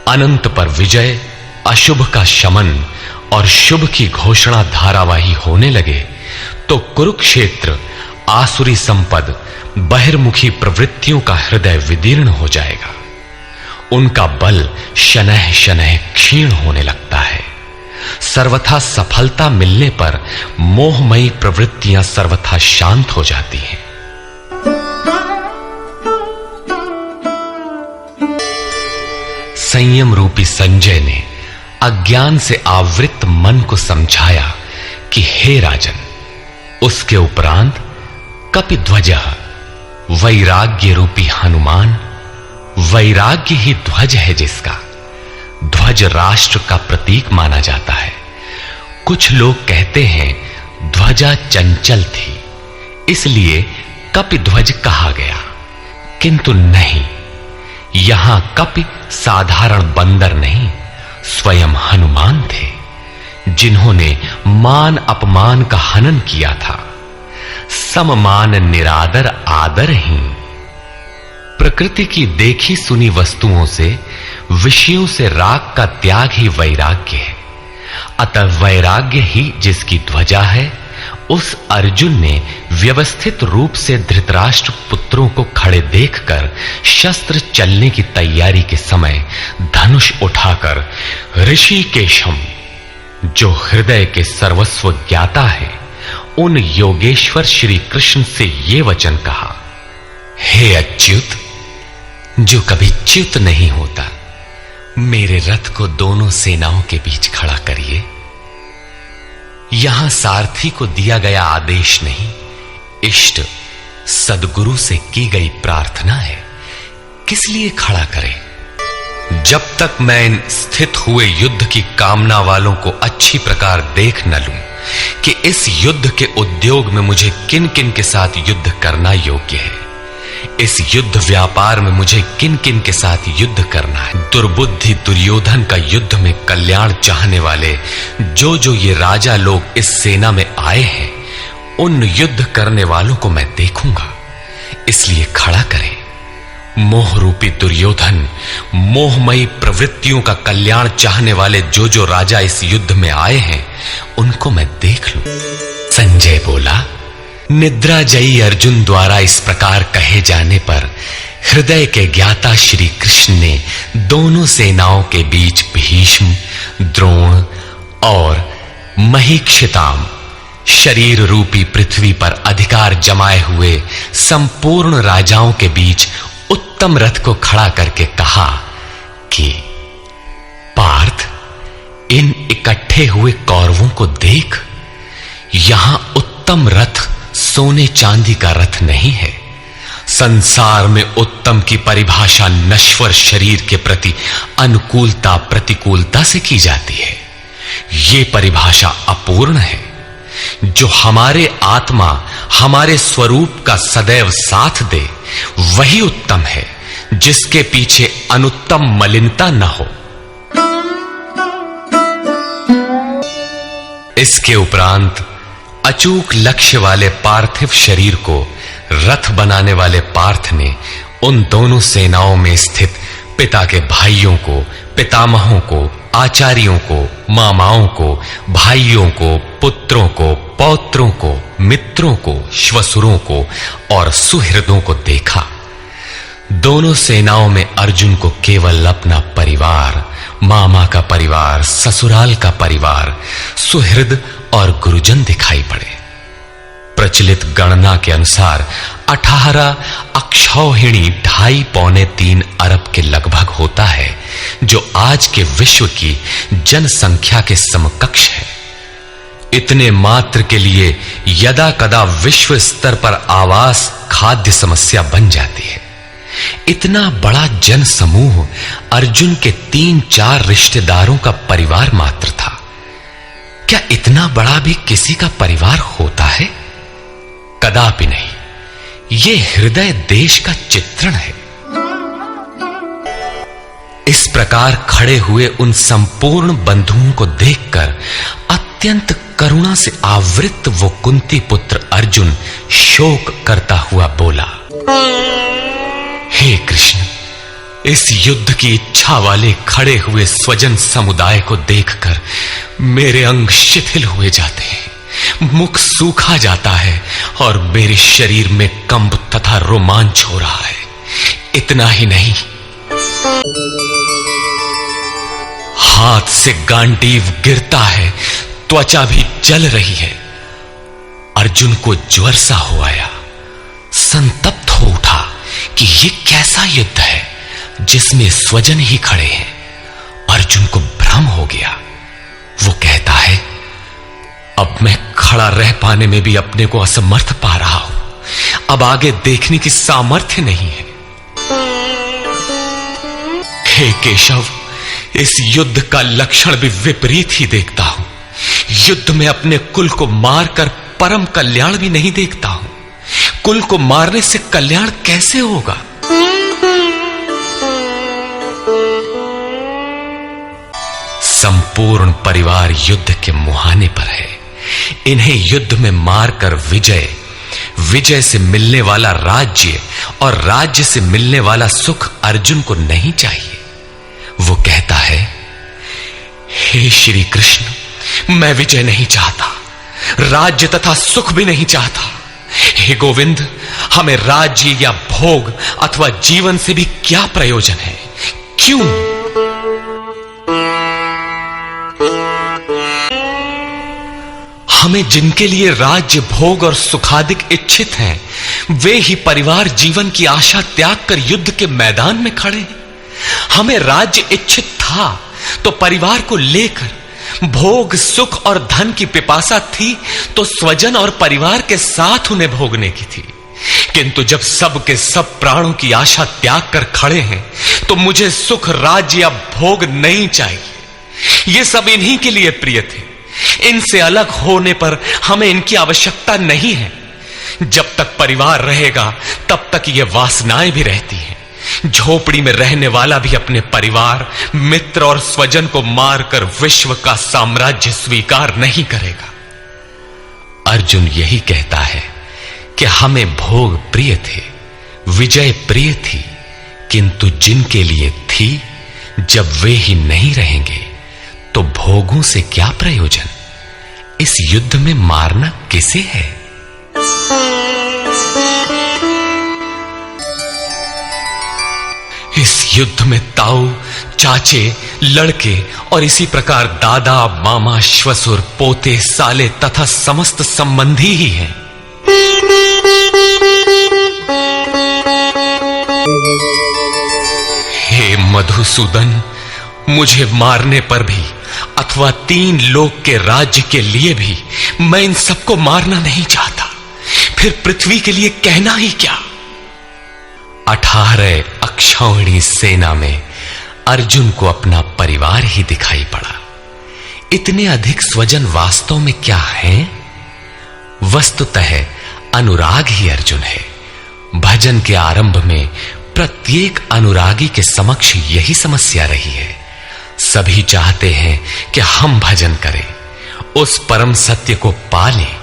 अनंत पर विजय, अशुभ का शमन और शुभ की घोषणा धारावाही होने लगे तो कुरुक्षेत्र आसुरी संपद, बहिर्मुखी प्रवृत्तियों का हृदय विदीर्ण हो जाएगा। उनका बल शनैः शनैः क्षीण होने लगता है। सर्वथा सफलता मिलने पर मोहमयी प्रवृत्तियां सर्वथा शांत हो जाती हैं। संयम रूपी संजय ने अज्ञान से आवृत मन को समझाया कि हे राजन, उसके उपरांत कपिध्वजः, वैराग्य रूपी हनुमान, वैराग्य ही ध्वज है जिसका, ध्वज राष्ट्र का प्रतीक माना जाता है। कुछ लोग कहते हैं ध्वजा चंचल थी, इसलिए कपिध्वज कहा गया, किंतु नहीं, यहां कपि साधारण बंदर नहीं, स्वयं हनुमान थे, जिन्होंने मान अपमान का हनन किया था। सममान निरादर आदरहीन। प्रकृति की देखी सुनी वस्तुओं से, विषयों से राग का त्याग ही वैराग्य है। अतः वैराग्य ही जिसकी ध्वजा है, उस अर्जुन ने व्यवस्थित रूप से धृतराष्ट्र पुत्रों को खड़े देखकर शस्त्र चलने की तैयारी के समय धनुष उठाकर ऋषिकेशम, जो हृदय के सर्वस्व ज्ञाता है, उन योगेश्वर श्री कृष्ण से ये वचन कहा, हे अच्युत, जो कभी च्युत नहीं होता, मेरे रथ को दोनों सेनाओं के बीच खड़ा करिए। यहां सारथी को दिया गया आदेश नहीं, इष्ट सदगुरु से की गई प्रार्थना है। किस लिए खड़ा करें? जब तक मैं इन स्थित हुए युद्ध की कामना वालों को अच्छी प्रकार देख न लूं कि इस युद्ध के उद्योग में मुझे किन किन के साथ युद्ध करना योग्य है, इस युद्ध व्यापार में मुझे किन किन के साथ युद्ध करना है, दुर्बुद्धि दुर्योधन का युद्ध में कल्याण चाहने वाले जो ये राजा लोग इस सेना में आए हैं, उन युद्ध करने वालों को मैं देखूंगा, इसलिए खड़ा करें। मोह रूपी दुर्योधन, मोहमयी प्रवृत्तियों का कल्याण चाहने वाले जो राजा इस युद्ध में आए हैं, उनको मैं देख लूं। संजय बोला, निद्रा जयी अर्जुन द्वारा इस प्रकार कहे जाने पर हृदय के ज्ञाता श्री कृष्ण ने दोनों सेनाओं के बीच भीष्म, द्रोण और महीक्षिताम, शरीर रूपी पृथ्वी पर अधिकार जमाए हुए संपूर्ण राजाओं के बीच उत्तम रथ को खड़ा करके कहा कि पार्थ, इन इकट्ठे हुए कौरवों को देख, यहां उत्तम रथ सोने चांदी का रथ नहीं है। संसार में उत्तम की परिभाषा नश्वर शरीर के प्रति अनुकूलता प्रतिकूलता से की जाती है। ये परिभाषा अपूर्ण है। जो हमारे आत्मा, हमारे स्वरूप का सदैव साथ दे, वही उत्तम है, जिसके पीछे अनुत्तम मलिनता न हो। इसके उपरांत अचूक लक्ष्य वाले पार्थिव शरीर को रथ बनाने वाले पार्थ ने उन दोनों सेनाओं में स्थित पिता के भाइयों को, पितामहों को, आचार्यों को, मामाओं को, भाइयों को, पुत्रों को, पौत्रों को, मित्रों को, श्वसुरों को और सुहृदों को देखा। दोनों सेनाओं में अर्जुन को केवल अपना परिवार, मामा का परिवार, ससुराल का परिवार, सुहृद और गुरुजन दिखाई पड़े। प्रचलित गणना के अनुसार 18 अक्षौहिणी 2.5-3 अरब के लगभग होता है, जो आज के विश्व की जनसंख्या के समकक्ष है। इतने मात्र के लिए यदा कदा विश्व स्तर पर आवास, खाद्य समस्या बन जाती है। इतना बड़ा जन समूह अर्जुन के 3-4 रिश्तेदारों का परिवार मात्र था। क्या इतना बड़ा भी किसी का परिवार होता है? कदापि नहीं। यह हृदय देश का चित्रण है। इस प्रकार खड़े हुए उन संपूर्ण बंधुओं को देखकर अत्यंत करुणा से आवृत वो कुंती पुत्र अर्जुन शोक करता हुआ बोला, हे कृष्ण, इस युद्ध की इच्छा वाले खड़े हुए स्वजन समुदाय को देखकर मेरे अंग शिथिल हुए जाते हैं, मुख सूखा जाता है और मेरे शरीर में कंप तथा रोमांच हो रहा है। इतना ही नहीं, हाथ से गांडीव गिरता है, त्वचा भी जल रही है। अर्जुन को ज्वर सा हो आया, संतप्त हो उठा कि यह कैसा युद्ध है जिसमें स्वजन ही खड़े हैं। अर्जुन को भ्रम हो गया। वो कहता है, अब मैं खड़ा रह पाने में भी अपने को असमर्थ पा रहा हूं, अब आगे देखने की सामर्थ्य नहीं है। हे केशव, इस युद्ध का लक्षण भी विपरीत ही देखता हूं। युद्ध में अपने कुल को मारकर परम कल्याण भी नहीं देखता हूं। कुल को मारने से कल्याण कैसे होगा? संपूर्ण परिवार युद्ध के मुहाने पर है। इन्हें युद्ध में मारकर विजय से मिलने वाला राज्य और राज्य से मिलने वाला सुख अर्जुन को नहीं चाहिए। वो कहता है, हे श्री कृष्ण, मैं विजय नहीं चाहता, राज्य तथा सुख भी नहीं चाहता। हे गोविंद, हमें राज्य या भोग अथवा जीवन से भी क्या प्रयोजन है? क्यों? हमें जिनके लिए राज्य भोग और सुखादिक इच्छित हैं, वे ही परिवार जीवन की आशा त्याग कर युद्ध के मैदान में खड़े हैं। हमें राज्य इच्छित था तो परिवार को लेकर भोग सुख और धन की पिपासा थी तो स्वजन और परिवार के साथ उन्हें भोगने की थी। किंतु जब सब के सब प्राणों की आशा त्याग कर खड़े हैं तो मुझे सुख राज्य या भोग नहीं चाहिए। ये सब इन्हीं के लिए प्रिय थे। इनसे अलग होने पर हमें इनकी आवश्यकता नहीं है। जब तक परिवार रहेगा तब तक ये वासनाएं भी रहती हैं। झोपड़ी में रहने वाला भी अपने परिवार, मित्र और स्वजन को मारकर विश्व का साम्राज्य स्वीकार नहीं करेगा। अर्जुन यही कहता है कि हमें भोग प्रिय थे, विजय प्रिय थी, किंतु जिनके लिए थी, जब वे ही नहीं रहेंगे तो भोगों से क्या प्रयोजन? इस युद्ध में मारना किसे है? इस युद्ध में ताऊ, चाचे, लड़के और इसी प्रकार दादा, मामा, श्वसुर, पोते, साले तथा समस्त संबंधी ही हैं। हे मधुसूदन, मुझे मारने पर भी अथवा 3 लोक के राज्य के लिए भी मैं इन सबको मारना नहीं चाहता। फिर पृथ्वी के लिए कहना ही क्या? 18 अक्षौहिणी सेना में अर्जुन को अपना परिवार ही दिखाई पड़ा। इतने अधिक स्वजन वास्तव में क्या हैं? वस्तुतः अनुराग ही अर्जुन है। भजन के आरंभ में प्रत्येक अनुरागी के समक्ष यही समस्या रही है। सभी चाहते हैं कि हम भजन करें, उस परम सत्य को पालें,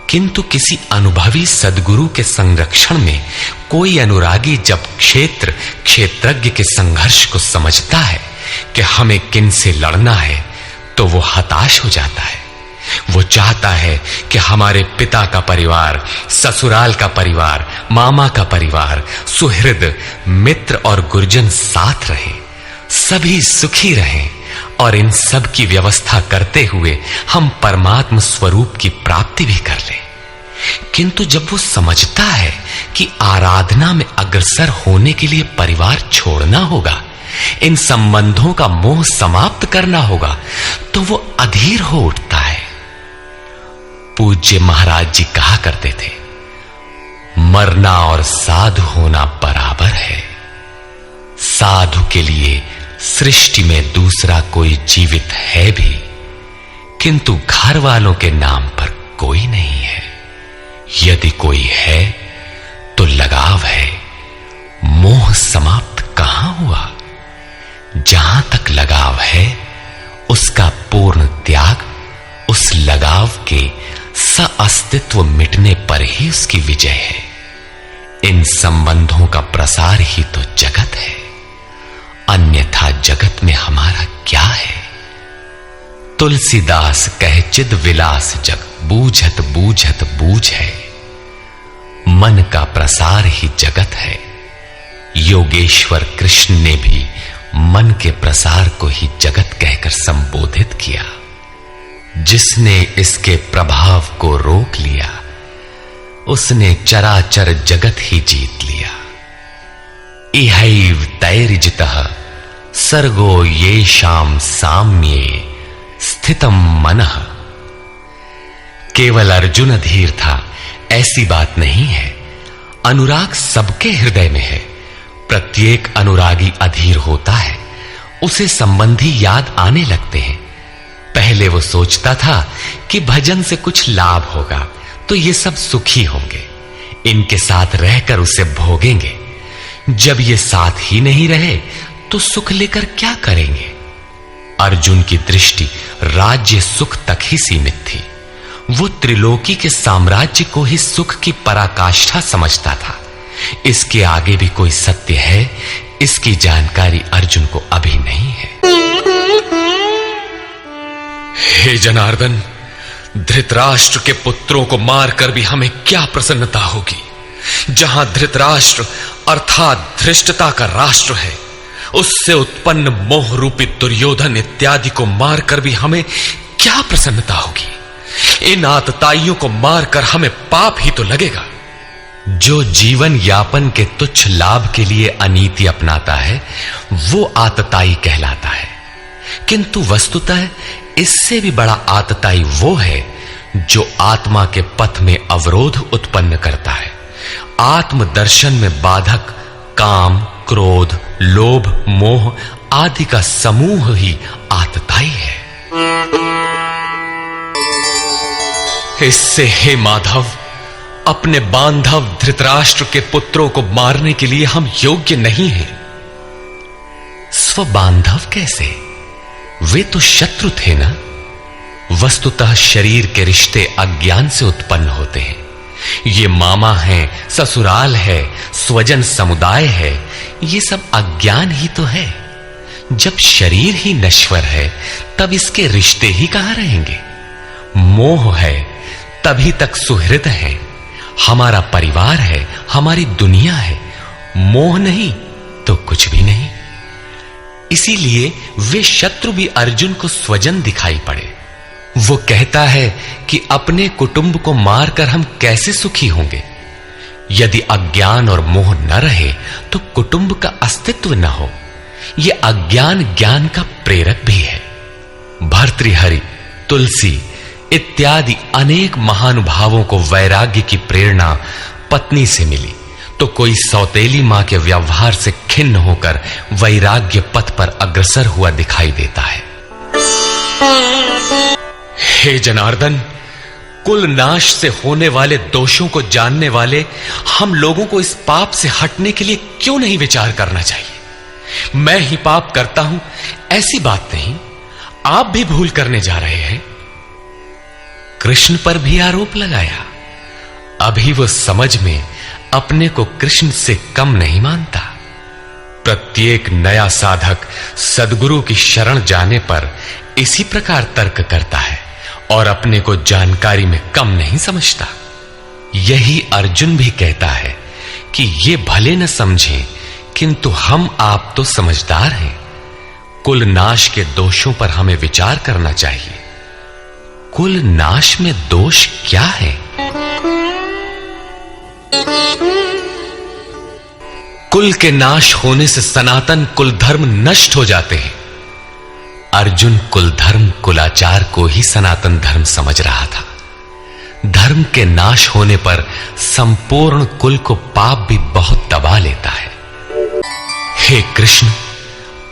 किंतु किसी अनुभवी सद्गुरु के संरक्षण में कोई अनुरागी जब क्षेत्रज्ञ के संघर्ष को समझता है कि हमें किन से लड़ना है, तो वो हताश हो जाता है। वो चाहता है कि हमारे पिता का परिवार, ससुराल का परिवार, मामा का परिवार, सुहृद, मित्र और गुरुजन साथ रहे, सभी सुखी रहें और इन सब की व्यवस्था करते हुए हम परमात्म स्वरूप की प्राप्ति भी कर लें। किंतु जब वो समझता है कि आराधना में अग्रसर होने के लिए परिवार छोड़ना होगा, इन संबंधों का मोह समाप्त करना होगा, तो वो अधीर हो उठता है। पूज्य महाराज जी कहा करते थे, मरना और साधु होना बराबर है। साधु के लिए सृष्टि में दूसरा कोई जीवित है भी, किंतु घर वालों के नाम पर कोई नहीं है। यदि कोई है तो लगाव है, मोह समाप्त कहां हुआ? जहां तक लगाव है उसका पूर्ण त्याग, उस लगाव के अस्तित्व मिटने पर ही उसकी विजय है। इन संबंधों का प्रसार ही तो जगत है, अन्यथा जगत में हमारा क्या है। तुलसीदास कहे चिद विलास जग, बूझत बूझत बूझ है। मन का प्रसार ही जगत है। योगेश्वर कृष्ण ने भी मन के प्रसार को ही जगत कहकर संबोधित किया। जिसने इसके प्रभाव को रोक लिया, उसने चराचर जगत ही जीत लिया। इहैव तैर्जितः सर्गो येषां साम्ये स्थितम मनः। केवल अर्जुन अधीर था ऐसी बात नहीं है। अनुराग सबके हृदय में है। प्रत्येक अनुरागी अधीर होता है, उसे संबंधी याद आने लगते हैं। पहले वो सोचता था कि भजन से कुछ लाभ होगा तो ये सब सुखी होंगे, इनके साथ रहकर उसे भोगेंगे। जब ये साथ ही नहीं रहे तो सुख लेकर क्या करेंगे। अर्जुन की दृष्टि राज्य सुख तक ही सीमित थी। वो त्रिलोकी के साम्राज्य को ही सुख की पराकाष्ठा समझता था। इसके आगे भी कोई सत्य है, इसकी जानकारी अर्जुन को अभी नहीं है। हे जनार्दन, धृतराष्ट्र के पुत्रों को मारकर भी हमें क्या प्रसन्नता होगी। जहां धृतराष्ट्र अर्थात धृष्टता का राष्ट्र है, उससे उत्पन्न मोह रूपी दुर्योधन इत्यादि को मारकर भी हमें क्या प्रसन्नता होगी। इन आतताइयों को मारकर हमें पाप ही तो लगेगा। जो जीवन यापन के तुच्छ लाभ के लिए अनीति अपनाता है वो आतताई कहलाता है, किंतु वस्तुतः इससे भी बड़ा आतताई वो है जो आत्मा के पथ में अवरोध उत्पन्न करता है। आत्मदर्शन में बाधक काम, क्रोध, लोभ, मोह आदि का समूह ही आतताई है। इससे हे माधव, अपने बांधव धृतराष्ट्र के पुत्रों को मारने के लिए हम योग्य नहीं हैं। स्वबांधव कैसे? वे तो शत्रु थे ना। वस्तुतः शरीर के रिश्ते अज्ञान से उत्पन्न होते हैं। ये मामा है, ससुराल है, स्वजन समुदाय है, ये सब अज्ञान ही तो है। जब शरीर ही नश्वर है तब इसके रिश्ते ही कहां रहेंगे। मोह है तभी तक सुहृद है, हमारा परिवार है, हमारी दुनिया है। मोह नहीं तो कुछ भी नहीं। इसीलिए वे शत्रु भी अर्जुन को स्वजन दिखाई पड़े। वो कहता है कि अपने कुटुंब को मारकर हम कैसे सुखी होंगे। यदि अज्ञान और मोह न रहे तो कुटुंब का अस्तित्व न हो। यह अज्ञान ज्ञान का प्रेरक भी है। भर्तृहरि, तुलसी इत्यादि अनेक महानुभावों को वैराग्य की प्रेरणा पत्नी से मिली, तो कोई सौतेली मां के व्यवहार से खिन्न होकर वैराग्य पथ पर अग्रसर हुआ दिखाई देता है। हे जनार्दन, कुल नाश से होने वाले दोषों को जानने वाले हम लोगों को इस पाप से हटने के लिए क्यों नहीं विचार करना चाहिए। मैं ही पाप करता हूं ऐसी बात नहीं, आप भी भूल करने जा रहे हैं। कृष्ण पर भी आरोप लगाया। अभी वो समझ में अपने को कृष्ण से कम नहीं मानता। प्रत्येक नया साधक सद्गुरु की शरण जाने पर इसी प्रकार तर्क करता है और अपने को जानकारी में कम नहीं समझता। यही अर्जुन भी कहता है कि ये भले न समझें, किंतु हम आप तो समझदार हैं। कुल नाश के दोषों पर हमें विचार करना चाहिए। कुल नाश में दोष क्या है? कुल के नाश होने से सनातन कुल धर्म नष्ट हो जाते हैं। अर्जुन कुल धर्म, कुलाचार को ही सनातन धर्म समझ रहा था। धर्म के नाश होने पर संपूर्ण कुल को पाप भी बहुत दबा लेता है। हे कृष्ण,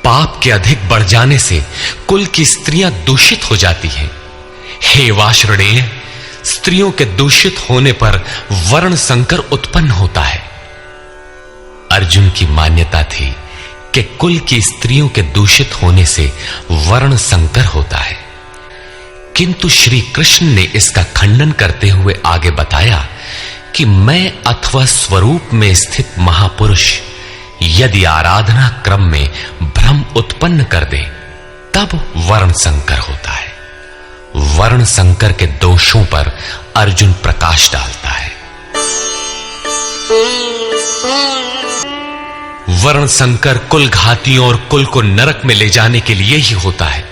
पाप के अधिक बढ़ जाने से कुल की स्त्रियां दूषित हो जाती हैं। हे वाशरणेय, स्त्रियों के दूषित होने पर वर्ण संकर उत्पन्न होता है। अर्जुन की मान्यता थी कि कुल की स्त्रियों के दूषित होने से वर्ण संकर होता है, किंतु श्री कृष्ण ने इसका खंडन करते हुए आगे बताया कि मैं अथवा स्वरूप में स्थित महापुरुष यदि आराधना क्रम में भ्रम उत्पन्न कर दे तब वर्ण संकर होता है। वर्ण संकर के दोषों पर अर्जुन प्रकाश डालता है। वर्ण संकर कुल घातियों और कुल को नरक में ले जाने के लिए ही होता है।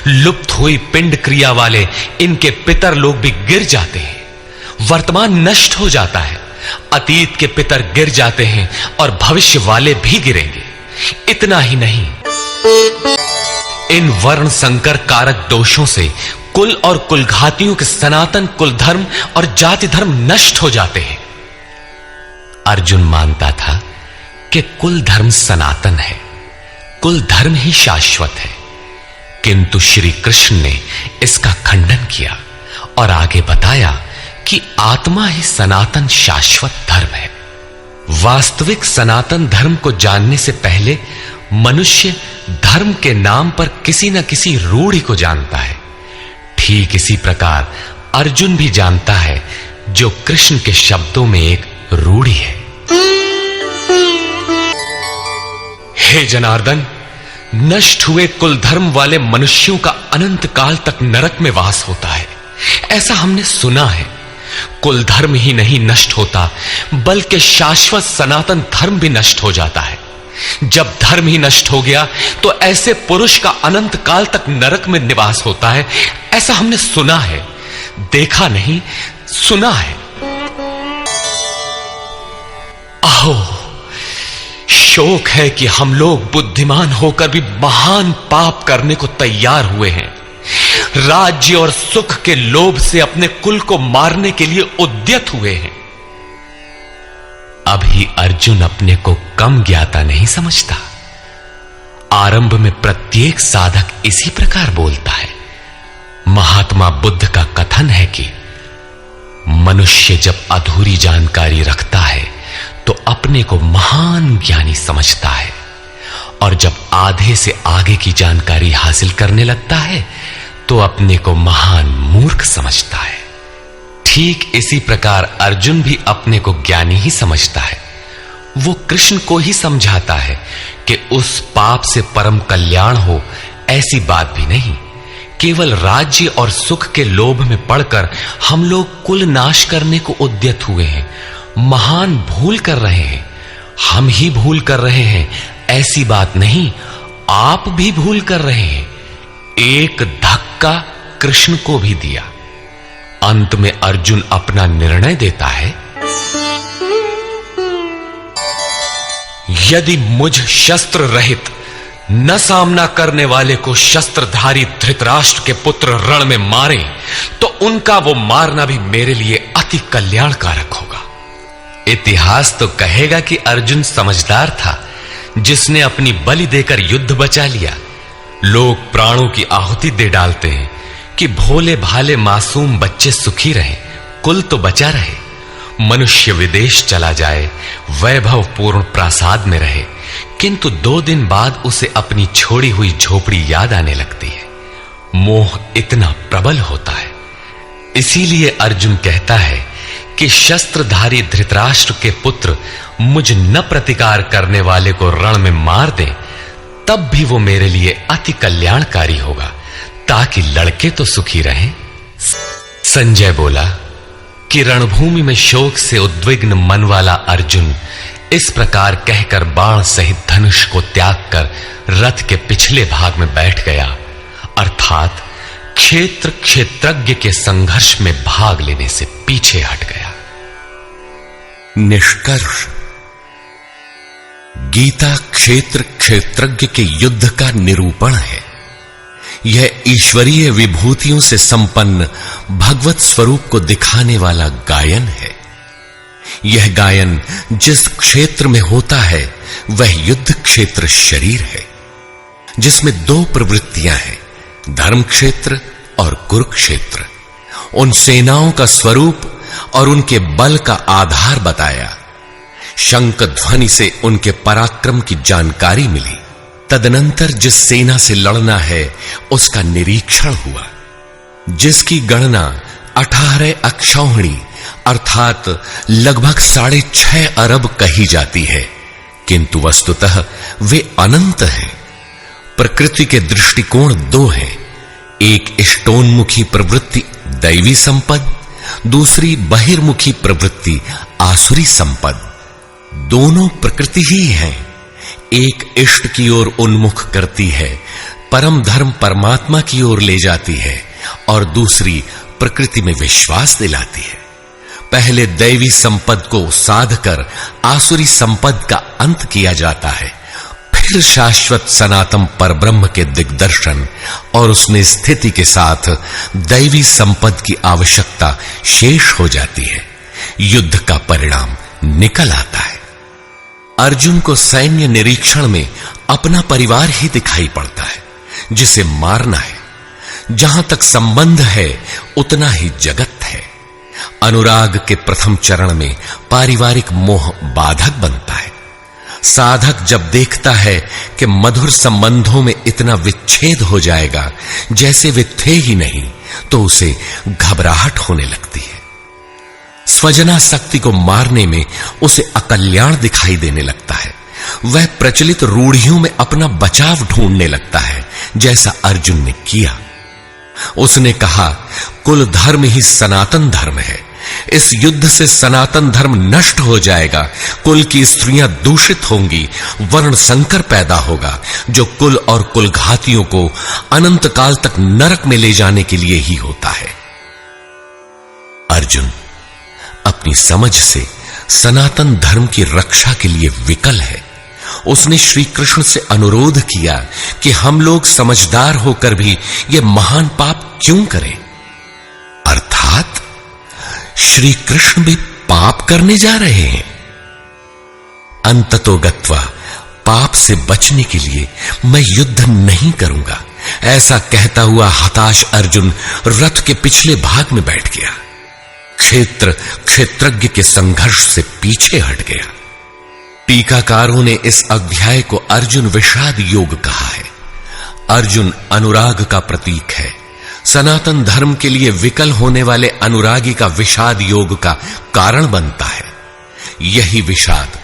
लुप्त हुई पिंड क्रिया वाले इनके पितर लोग भी गिर जाते हैं। वर्तमान नष्ट हो जाता है, अतीत के पितर गिर जाते हैं और भविष्य वाले भी गिरेंगे। इतना ही नहीं, इन वर्ण संकर कारक दोषों से कुल और कुलघातियों के सनातन कुल धर्म और जाति धर्म नष्ट हो जाते हैं। अर्जुन मानता था कि कुल धर्म सनातन है, कुल धर्म ही शाश्वत है, किंतु श्री कृष्ण ने इसका खंडन किया और आगे बताया कि आत्मा ही सनातन शाश्वत धर्म है। वास्तविक सनातन धर्म को जानने से पहले मनुष्य धर्म के नाम पर किसी न किसी रूढ़ि को जानता है। ठीक इसी प्रकार अर्जुन भी जानता है जो कृष्ण के शब्दों में एक रूढ़ि है। हे जनार्दन, नष्ट हुए कुल धर्म वाले मनुष्यों का अनंत काल तक नरक में वास होता है, ऐसा हमने सुना है। कुल धर्म ही नहीं नष्ट होता, बल्कि शाश्वत सनातन धर्म भी नष्ट हो जाता है। जब धर्म ही नष्ट हो गया तो ऐसे पुरुष का अनंत काल तक नरक में निवास होता है, ऐसा हमने सुना है, देखा नहीं, सुना है। आहो, शोक है कि हम लोग बुद्धिमान होकर भी महान पाप करने को तैयार हुए हैं। राज्य और सुख के लोभ से अपने कुल को मारने के लिए उद्यत हुए हैं। अभी अर्जुन अपने को कम ज्ञाता नहीं समझता। आरंभ में प्रत्येक साधक इसी प्रकार बोलता है। महात्मा बुद्ध का कथन है कि मनुष्य जब अधूरी जानकारी रखता है तो अपने को महान ज्ञानी समझता है, और जब आधे से आगे की जानकारी हासिल करने लगता है तो अपने को महान मूर्ख समझता है। ठीक इसी प्रकार अर्जुन भी अपने को ज्ञानी ही समझता है। वो कृष्ण को ही समझाता है कि उस पाप से परम कल्याण हो, ऐसी बात भी नहीं। केवल राज्य और सुख के लोभ में पड़कर हम लोग कुल नाश करने को उद्यत हुए हैं। महान भूल कर रहे हैं, हम ही भूल कर रहे हैं, ऐसी बात नहीं, आप भी भूल कर रहे हैं। एक धक्का कृष्ण को भी दिया। अंत में अर्जुन अपना निर्णय देता है, यदि मुझ शस्त्र रहित न सामना करने वाले को शस्त्रधारी धृतराष्ट्र के पुत्र रण में मारे तो उनका वो मारना भी मेरे लिए अति कल्याणकारक होगा। इतिहास तो कहेगा कि अर्जुन समझदार था, जिसने अपनी बलि देकर युद्ध बचा लिया। लोग प्राणों की आहुति दे डालते हैं कि भोले भाले मासूम बच्चे सुखी रहें, कुल तो बचा रहे। मनुष्य विदेश चला जाए, वैभव पूर्ण प्रासाद में रहे, किंतु 2 दिन बाद उसे अपनी छोड़ी हुई झोपड़ी याद आने लगती है। मोह इतना प्रबल होता है। इसीलिए अर्जुन कहता है कि शस्त्रधारी धृतराष्ट्र के पुत्र मुझ न प्रतिकार करने वाले को रण में मार दें, तब भी वो मेरे लिए अति कल्याणकारी होगा, ताकि लड़के तो सुखी रहें। संजय बोला कि रणभूमि में शोक से उद्विग्न मन वाला अर्जुन इस प्रकार कहकर बाण सहित धनुष को त्याग कर रथ के पिछले भाग में बैठ गया, अर्थात क्षेत्र क्षेत्रज्ञ के संघर्ष में भाग लेने से पीछे हट गया। निष्कर्ष, गीता क्षेत्र क्षेत्रज्ञ के युद्ध का निरूपण है। यह ईश्वरीय विभूतियों से संपन्न भगवत स्वरूप को दिखाने वाला गायन है। यह गायन जिस क्षेत्र में होता है वह युद्ध क्षेत्र शरीर है, जिसमें 2 प्रवृत्तियां हैं, धर्म क्षेत्र और कुरुक्षेत्र। उन सेनाओं का स्वरूप और उनके बल का आधार बताया। शंख ध्वनि से उनके पराक्रम की जानकारी मिली। तदनंतर जिस सेना से लड़ना है उसका निरीक्षण हुआ, जिसकी गणना 18 अक्षौहिणी अर्थात लगभग 6.5 अरब कही जाती है, किंतु वस्तुतः वे अनंत हैं। प्रकृति के दृष्टिकोण दो हैं, एक इष्टोन्मुखी प्रवृत्ति दैवी संपद, दूसरी बहिर्मुखी प्रवृत्ति आसुरी संपद। दोनों प्रकृति ही हैं। एक इष्ट की ओर उन्मुख करती है, परम धर्म परमात्मा की ओर ले जाती है, और दूसरी प्रकृति में विश्वास दिलाती है। पहले दैवी संपद को साध कर आसुरी संपद का अंत किया जाता है, फिर शाश्वत सनातन परब्रह्म के दिग्दर्शन और उसमें स्थिति के साथ दैवी संपद की आवश्यकता शेष हो जाती है। युद्ध का परिणाम निकल आता है। अर्जुन को सैन्य निरीक्षण में अपना परिवार ही दिखाई पड़ता है, जिसे मारना है। जहां तक संबंध है उतना ही जगत है। अनुराग के प्रथम चरण में पारिवारिक मोह बाधक बनता है। साधक जब देखता है कि मधुर संबंधों में इतना विच्छेद हो जाएगा जैसे वे थे ही नहीं, तो उसे घबराहट होने लगती है। स्वजनासक्ति को मारने में उसे अकल्याण दिखाई देने लगता है। वह प्रचलित रूढ़ियों में अपना बचाव ढूंढने लगता है, जैसा अर्जुन ने किया। उसने कहा, कुल धर्म ही सनातन धर्म है। इस युद्ध से सनातन धर्म नष्ट हो जाएगा, कुल की स्त्रियां दूषित होंगी, वर्ण संकर पैदा होगा, जो कुल और कुलघातियों को अनंत काल तक नरक में ले जाने के लिए ही होता है। अर्जुन अपनी समझ से सनातन धर्म की रक्षा के लिए विकल है। उसने श्री कृष्ण से अनुरोध किया कि हम लोग समझदार होकर भी यह महान पाप क्यों करें। अर्थात श्री कृष्ण भी पाप करने जा रहे हैं। अंततोगत्वा पाप से बचने के लिए मैं युद्ध नहीं करूंगा, ऐसा कहता हुआ हताश अर्जुन रथ के पिछले भाग में बैठ गया। क्षेत्रज्ञ के संघर्ष से पीछे हट गया। टीकाकारों ने इस अध्याय को अर्जुन विषाद योग कहा है। अर्जुन अनुराग का प्रतीक है। सनातन धर्म के लिए विकल होने वाले अनुरागी का विषाद योग का कारण बनता है। यही विषाद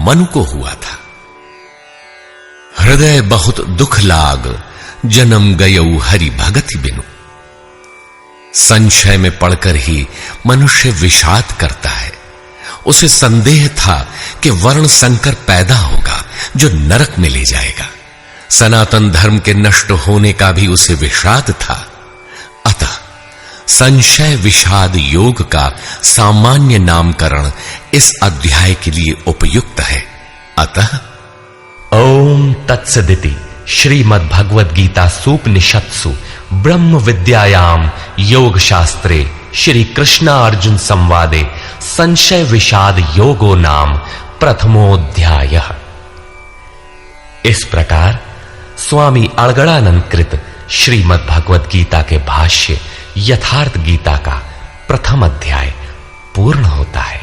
मनु को हुआ था। हृदय बहुत दुख लाग, जन्म गयऊ हरि भगति बिनु। संशय में पड़कर ही मनुष्य विषाद करता है। उसे संदेह था कि वर्ण संकर पैदा होगा जो नरक में ले जाएगा। सनातन धर्म के नष्ट होने का भी उसे विषाद था। अतः संशय विषाद योग का सामान्य नामकरण इस अध्याय के लिए उपयुक्त है। अतः ओम तत्सदिति श्रीमद् भगवद गीता सूपनिषत्सु ब्रह्म विद्यायाम योग शास्त्रे श्री कृष्णार्जुन संवादे संशय विषाद योगो नाम प्रथमोऽध्यायः। इस प्रकार स्वामी अड़गड़ानंद कृत श्रीमद् भगवद गीता के भाष्य यथार्थ गीता का प्रथम अध्याय पूर्ण होता है।